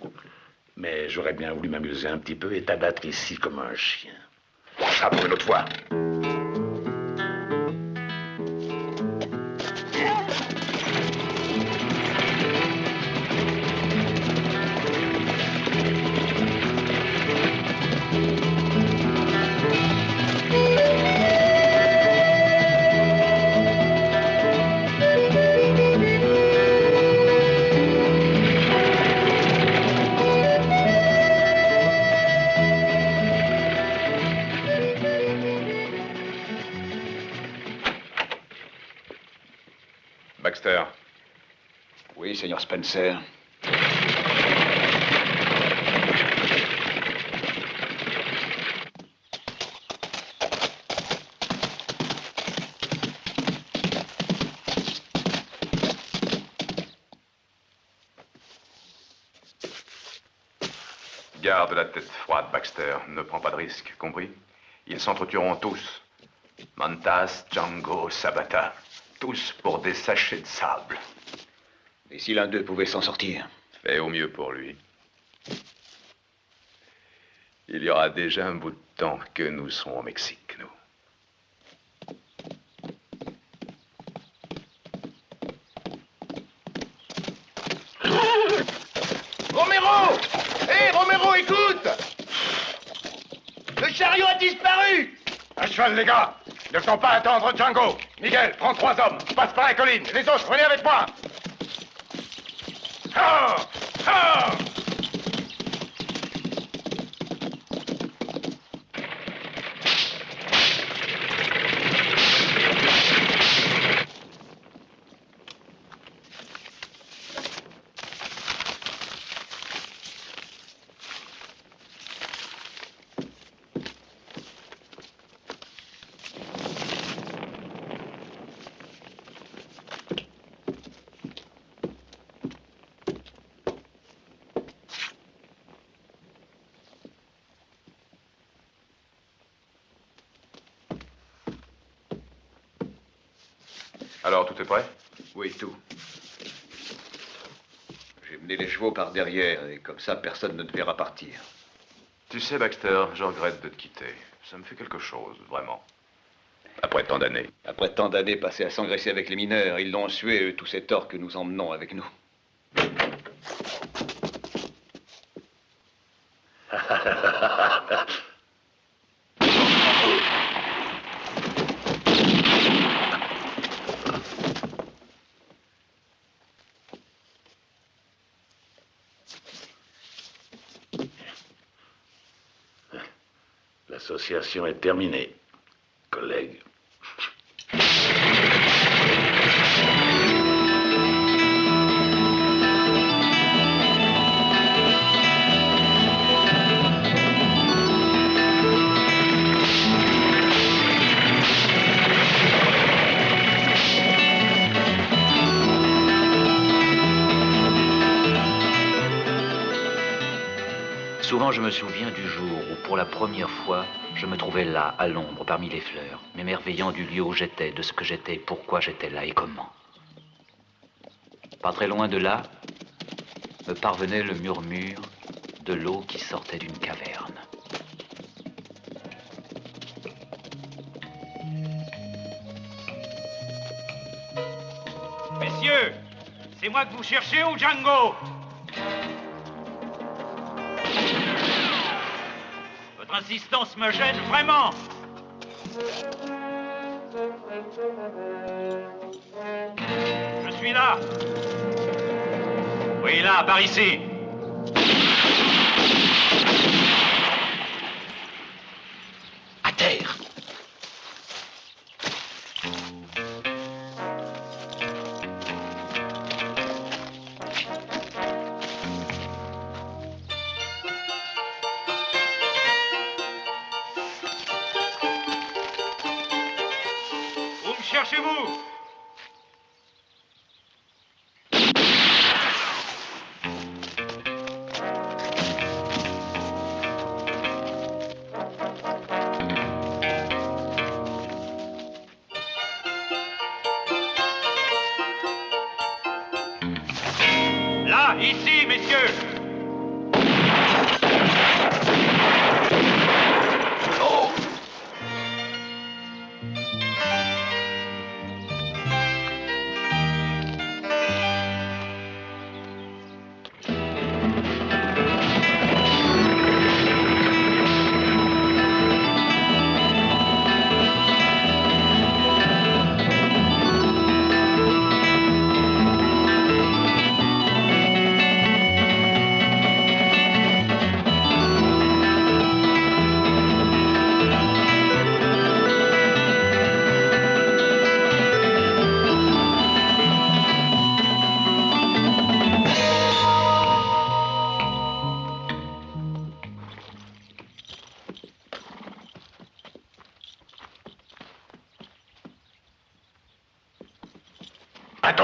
Mais j'aurais bien voulu m'amuser un petit peu et t'abattre ici comme un chien. Ça pour une autre fois. Oui, Seigneur Spencer. Garde la tête froide, Baxter. Ne prends pas de risques, compris? Ils s'entretueront tous. Mantas, Django, Sabata. Tous pour des sachets de sable. Et si l'un d'eux pouvait s'en sortir? Fais au mieux pour lui. Il y aura déjà un bout de temps que nous serons au Mexique, nous. Romero! Hé, Romero, écoute! Le chariot a disparu! À cheval, les gars! Ne faisons pas attendre Django! Miguel, prends 3 hommes, passe par la colline. Les autres, venez avec moi! Ah! Ah! Alors, tout est prêt? Oui, tout. J'ai mené les chevaux par derrière, et comme ça, personne ne te verra partir. Tu sais, Baxter, je regrette de te quitter. Ça me fait quelque chose, vraiment. Après tant d'années. Après tant d'années passées à s'engraisser avec les mineurs, ils l'ont sué, eux, tous ces torts que nous emmenons avec nous. L'association est terminée, collègues. Souvent, je me souviens du jour où, pour la première fois, je me trouvais là, à l'ombre, parmi les fleurs, m'émerveillant du lieu où j'étais, de ce que j'étais, pourquoi j'étais là et comment. Pas très loin de là, me parvenait le murmure de l'eau qui sortait d'une caverne. Messieurs, c'est moi que vous cherchez ou Django? Votre insistance me gêne vraiment. Je suis là. Oui, là, par ici. À terre! Où me cherchez-vous? Là, ici, messieurs. Oh!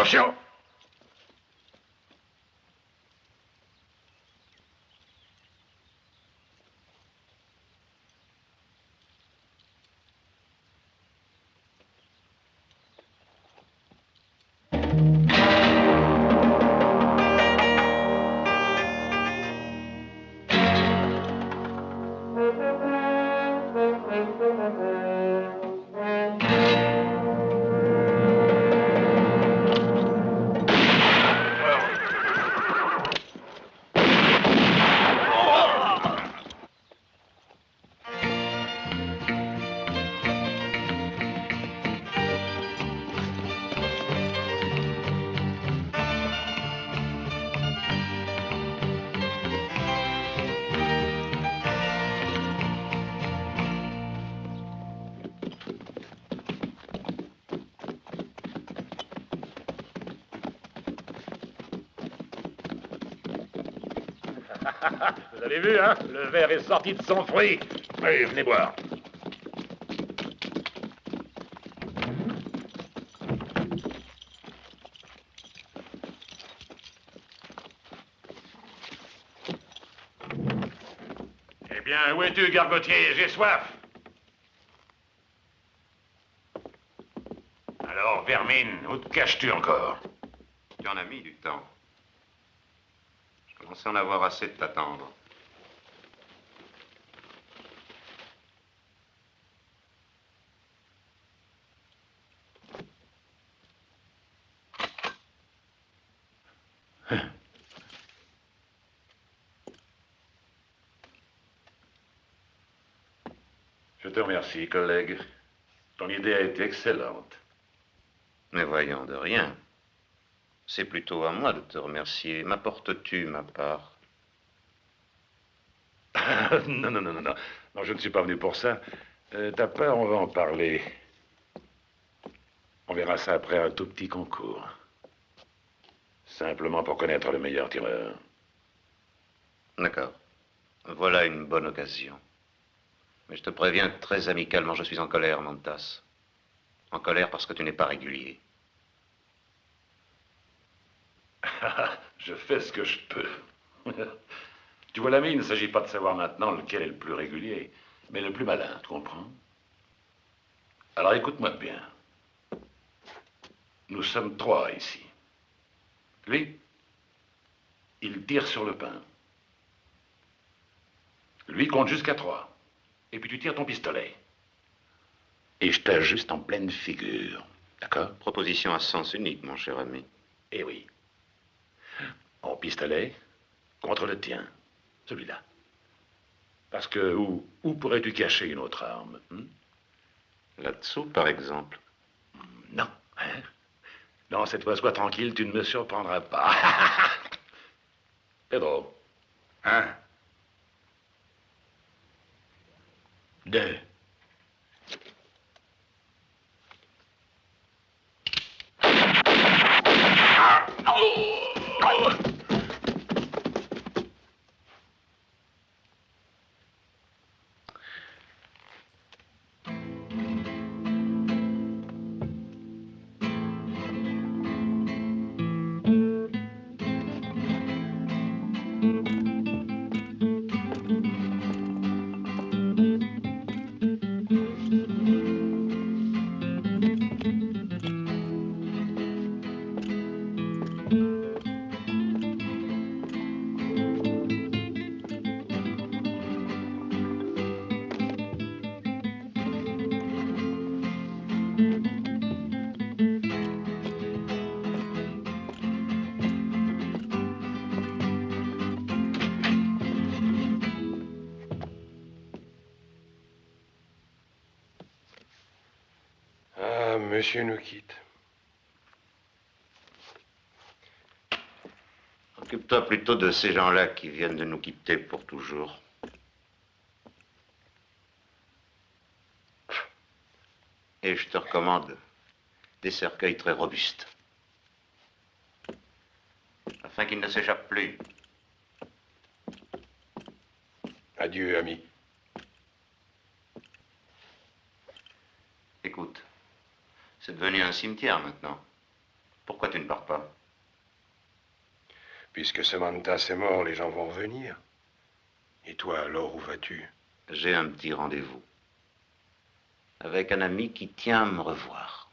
Attention! Vous avez vu, hein? Le verre est sorti de son fruit. Allez, venez boire. Eh bien, où es-tu, gargotier? J'ai soif. Alors, vermine, où te caches-tu encore? Tu en as mis du temps. Je commençais à en avoir assez de t'attendre. Je te remercie, collègue. Ton idée a été excellente. Mais voyons, de rien. C'est plutôt à moi de te remercier. M'apportes-tu ma part? Non, non, non, non, non. Non, je ne suis pas venu pour ça. Ta part, on va en parler. On verra ça après un tout petit concours. Simplement pour connaître le meilleur tireur. D'accord. Voilà une bonne occasion. Mais je te préviens très amicalement, je suis en colère, Mantas. En colère parce que tu n'es pas régulier. Je fais ce que je peux. Tu vois, l'ami, il ne s'agit pas de savoir maintenant lequel est le plus régulier, mais le plus malin, tu comprends? Alors écoute-moi bien. Nous sommes 3 ici. Lui, il tire sur le pain. Lui compte jusqu'à 3. Et puis tu tires ton pistolet. Et je t'ajuste en pleine figure. D'accord? Proposition à sens unique, mon cher ami. Eh oui. Mon pistolet contre le tien. Celui-là. Parce que où pourrais-tu cacher une autre arme? Là-dessous, par exemple. Non. Hein? Non, cette fois, sois tranquille, tu ne me surprendras pas. Pedro. Un. 2. Monsieur nous quitte. Occupe-toi plutôt de ces gens-là qui viennent de nous quitter pour toujours. Et je te recommande des cercueils très robustes. Afin qu'ils ne s'échappent plus. Adieu, ami. Écoute, c'est devenu un cimetière maintenant. Pourquoi tu ne pars pas? Puisque Samantha est mort, les gens vont revenir. Et toi, alors, où vas-tu? J'ai un petit rendez-vous avec un ami qui tient à me revoir.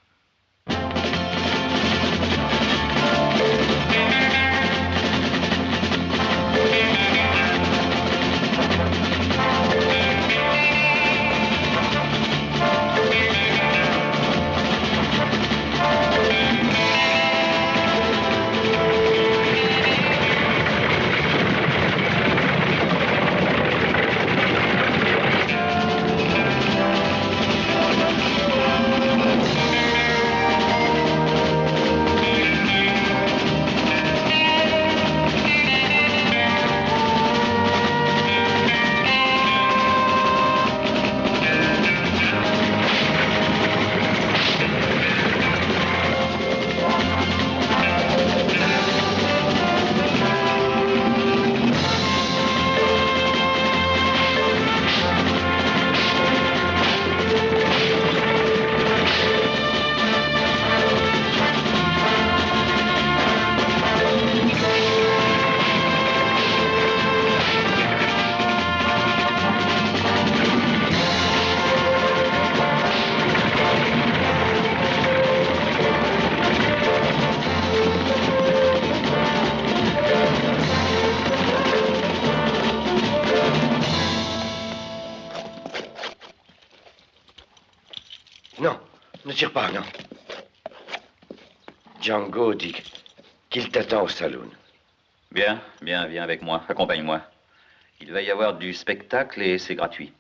Non, ne tire pas, non. Django dit qu'il t'attend au saloon. Bien, bien, viens avec moi, accompagne-moi. Il va y avoir du spectacle et c'est gratuit.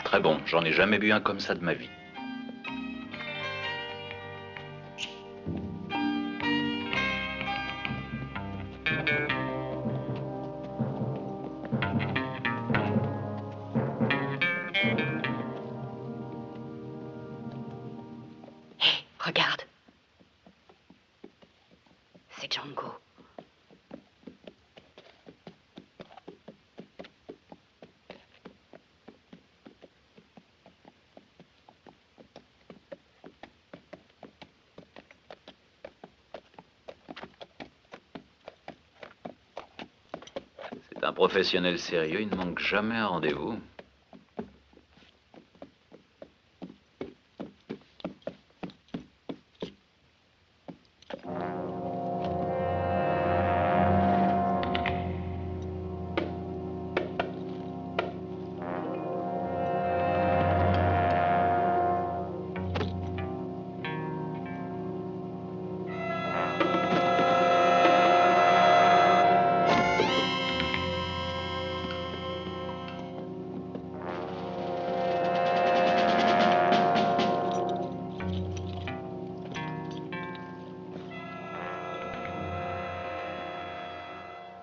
Très bon, j'en ai jamais bu un comme ça de ma vie. Hé, regarde. C'est Django. C'est un professionnel sérieux, il ne manque jamais un rendez-vous.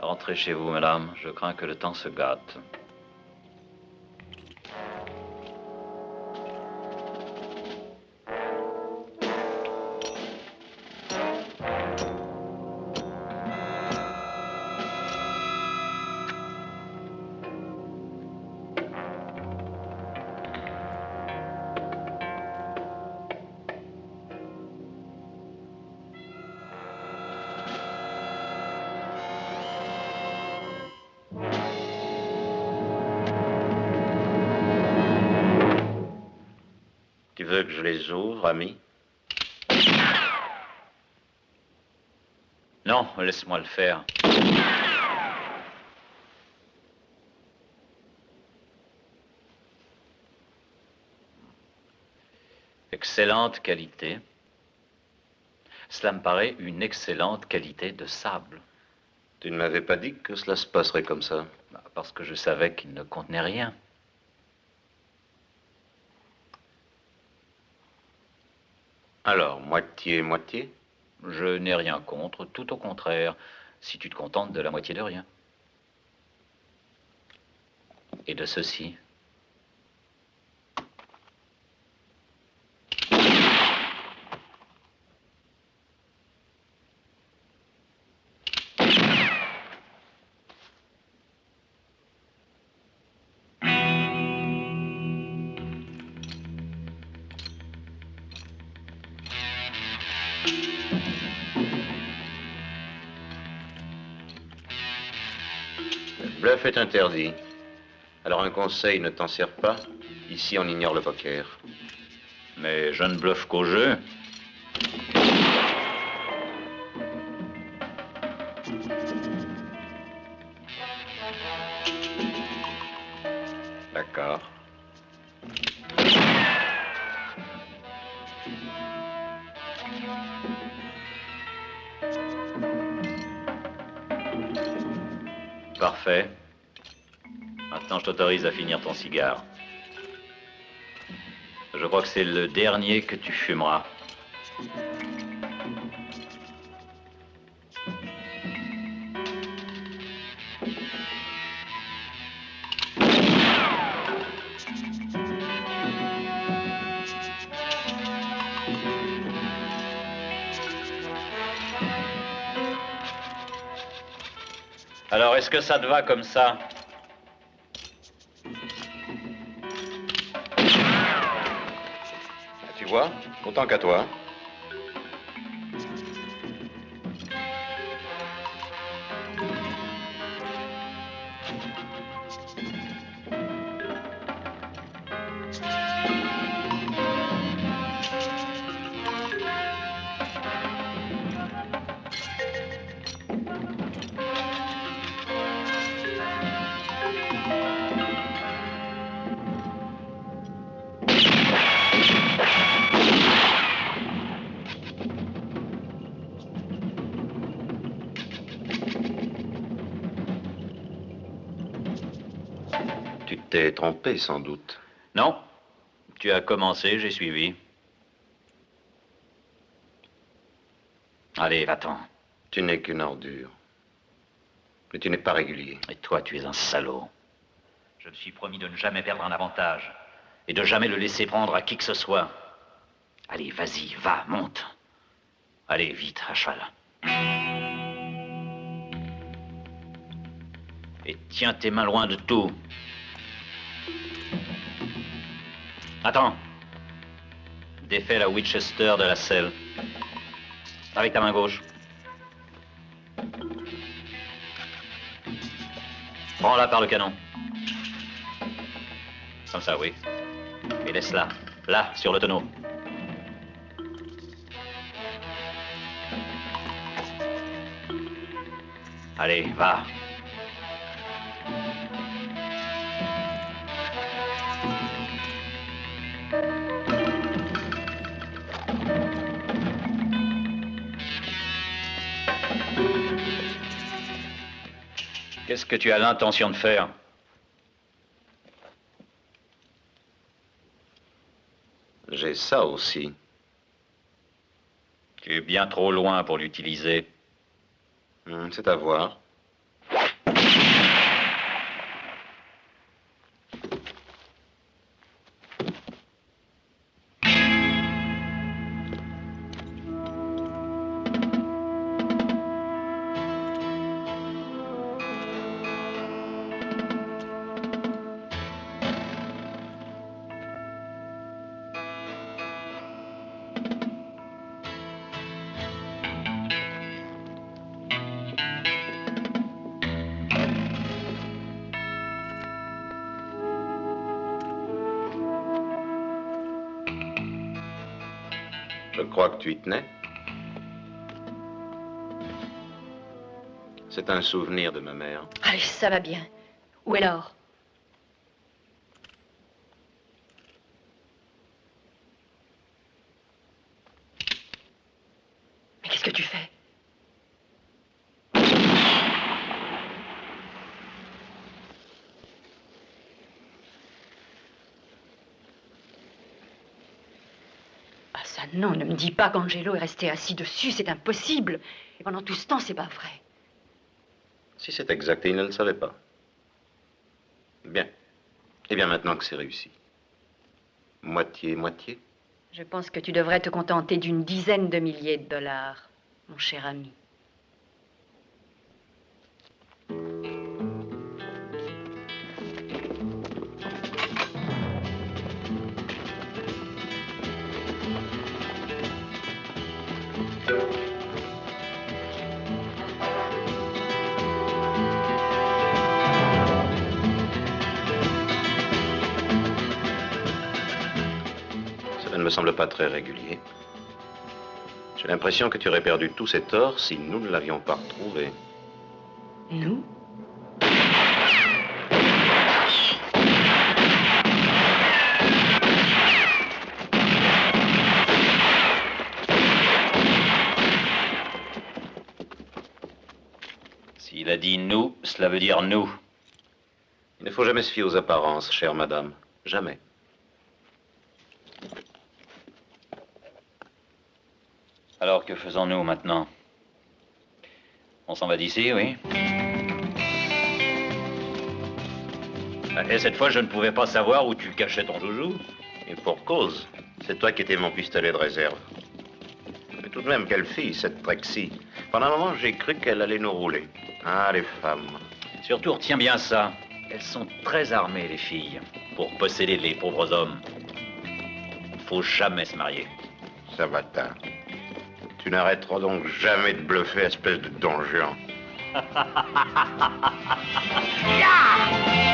Rentrez chez vous, madame. Je crains que le temps se gâte. Tu veux que je les ouvre, ami? Non, laisse-moi le faire. Excellente qualité. Cela me paraît une excellente qualité de sable. Tu ne m'avais pas dit que cela se passerait comme ça. Parce que je savais qu'il ne contenait rien. Alors, moitié-moitié? Je n'ai rien contre, tout au contraire, si tu te contentes de la moitié de rien. Et de ceci. Le bluff est interdit. Alors un conseil, ne t'en sers pas. Ici, on ignore le poker. Mais je ne bluffe qu'au jeu. D'accord. Parfait. Maintenant, je t'autorise à finir ton cigare. Je crois que c'est le dernier que tu fumeras. Alors, est-ce que ça te va comme ça? Tu vois, autant qu'à toi. Tu t'es trompé, sans doute. Non. Tu as commencé, j'ai suivi. Allez, va-t'en. Tu n'es qu'une ordure. Mais tu n'es pas régulier. Et toi, tu es un salaud. Je me suis promis de ne jamais perdre un avantage. Et de jamais le laisser prendre à qui que ce soit. Allez, vas-y, va, monte. Allez, vite, à cheval. Et tiens tes mains loin de tout. Attends. Défais la Winchester de la selle. Avec ta main gauche. Prends-la par le canon. Comme ça, oui. Et laisse-la. Là, sur le tonneau. Allez, va. Qu'est-ce que tu as l'intention de faire? J'ai ça aussi. Tu es bien trop loin pour l'utiliser. C'est à voir. Je crois que tu y tenais. C'est un souvenir de ma mère. Allez, ça va bien. Où est l'or? Mais Ça, non, ne me dis pas qu'Angelo est resté assis dessus, c'est impossible. Et pendant tout ce temps, c'est pas vrai. Si c'est exact, et il ne le savait pas. Bien. Eh bien, maintenant que c'est réussi. Moitié, moitié. Je pense que tu devrais te contenter d'une dizaine de milliers de dollars, mon cher ami. Cela ne me semble pas très régulier. J'ai l'impression que tu aurais perdu tous cet or si nous ne l'avions pas retrouvé. Nous? S'il a dit nous, cela veut dire nous. Il ne faut jamais se fier aux apparences, chère madame. Jamais. Alors que faisons-nous maintenant? On s'en va d'ici, oui? Et cette fois, je ne pouvais pas savoir où tu cachais ton joujou. Et pour cause, c'est toi qui étais mon pistolet de réserve. Mais tout de même, quelle fille, cette Trexie. Pendant un moment, j'ai cru qu'elle allait nous rouler. Ah, les femmes. Surtout, retiens bien ça. Elles sont très armées, les filles, pour posséder les pauvres hommes. Faut jamais se marier. Ça va, t'as. Tu n'arrêteras donc jamais de bluffer, espèce de donjon. Yeah!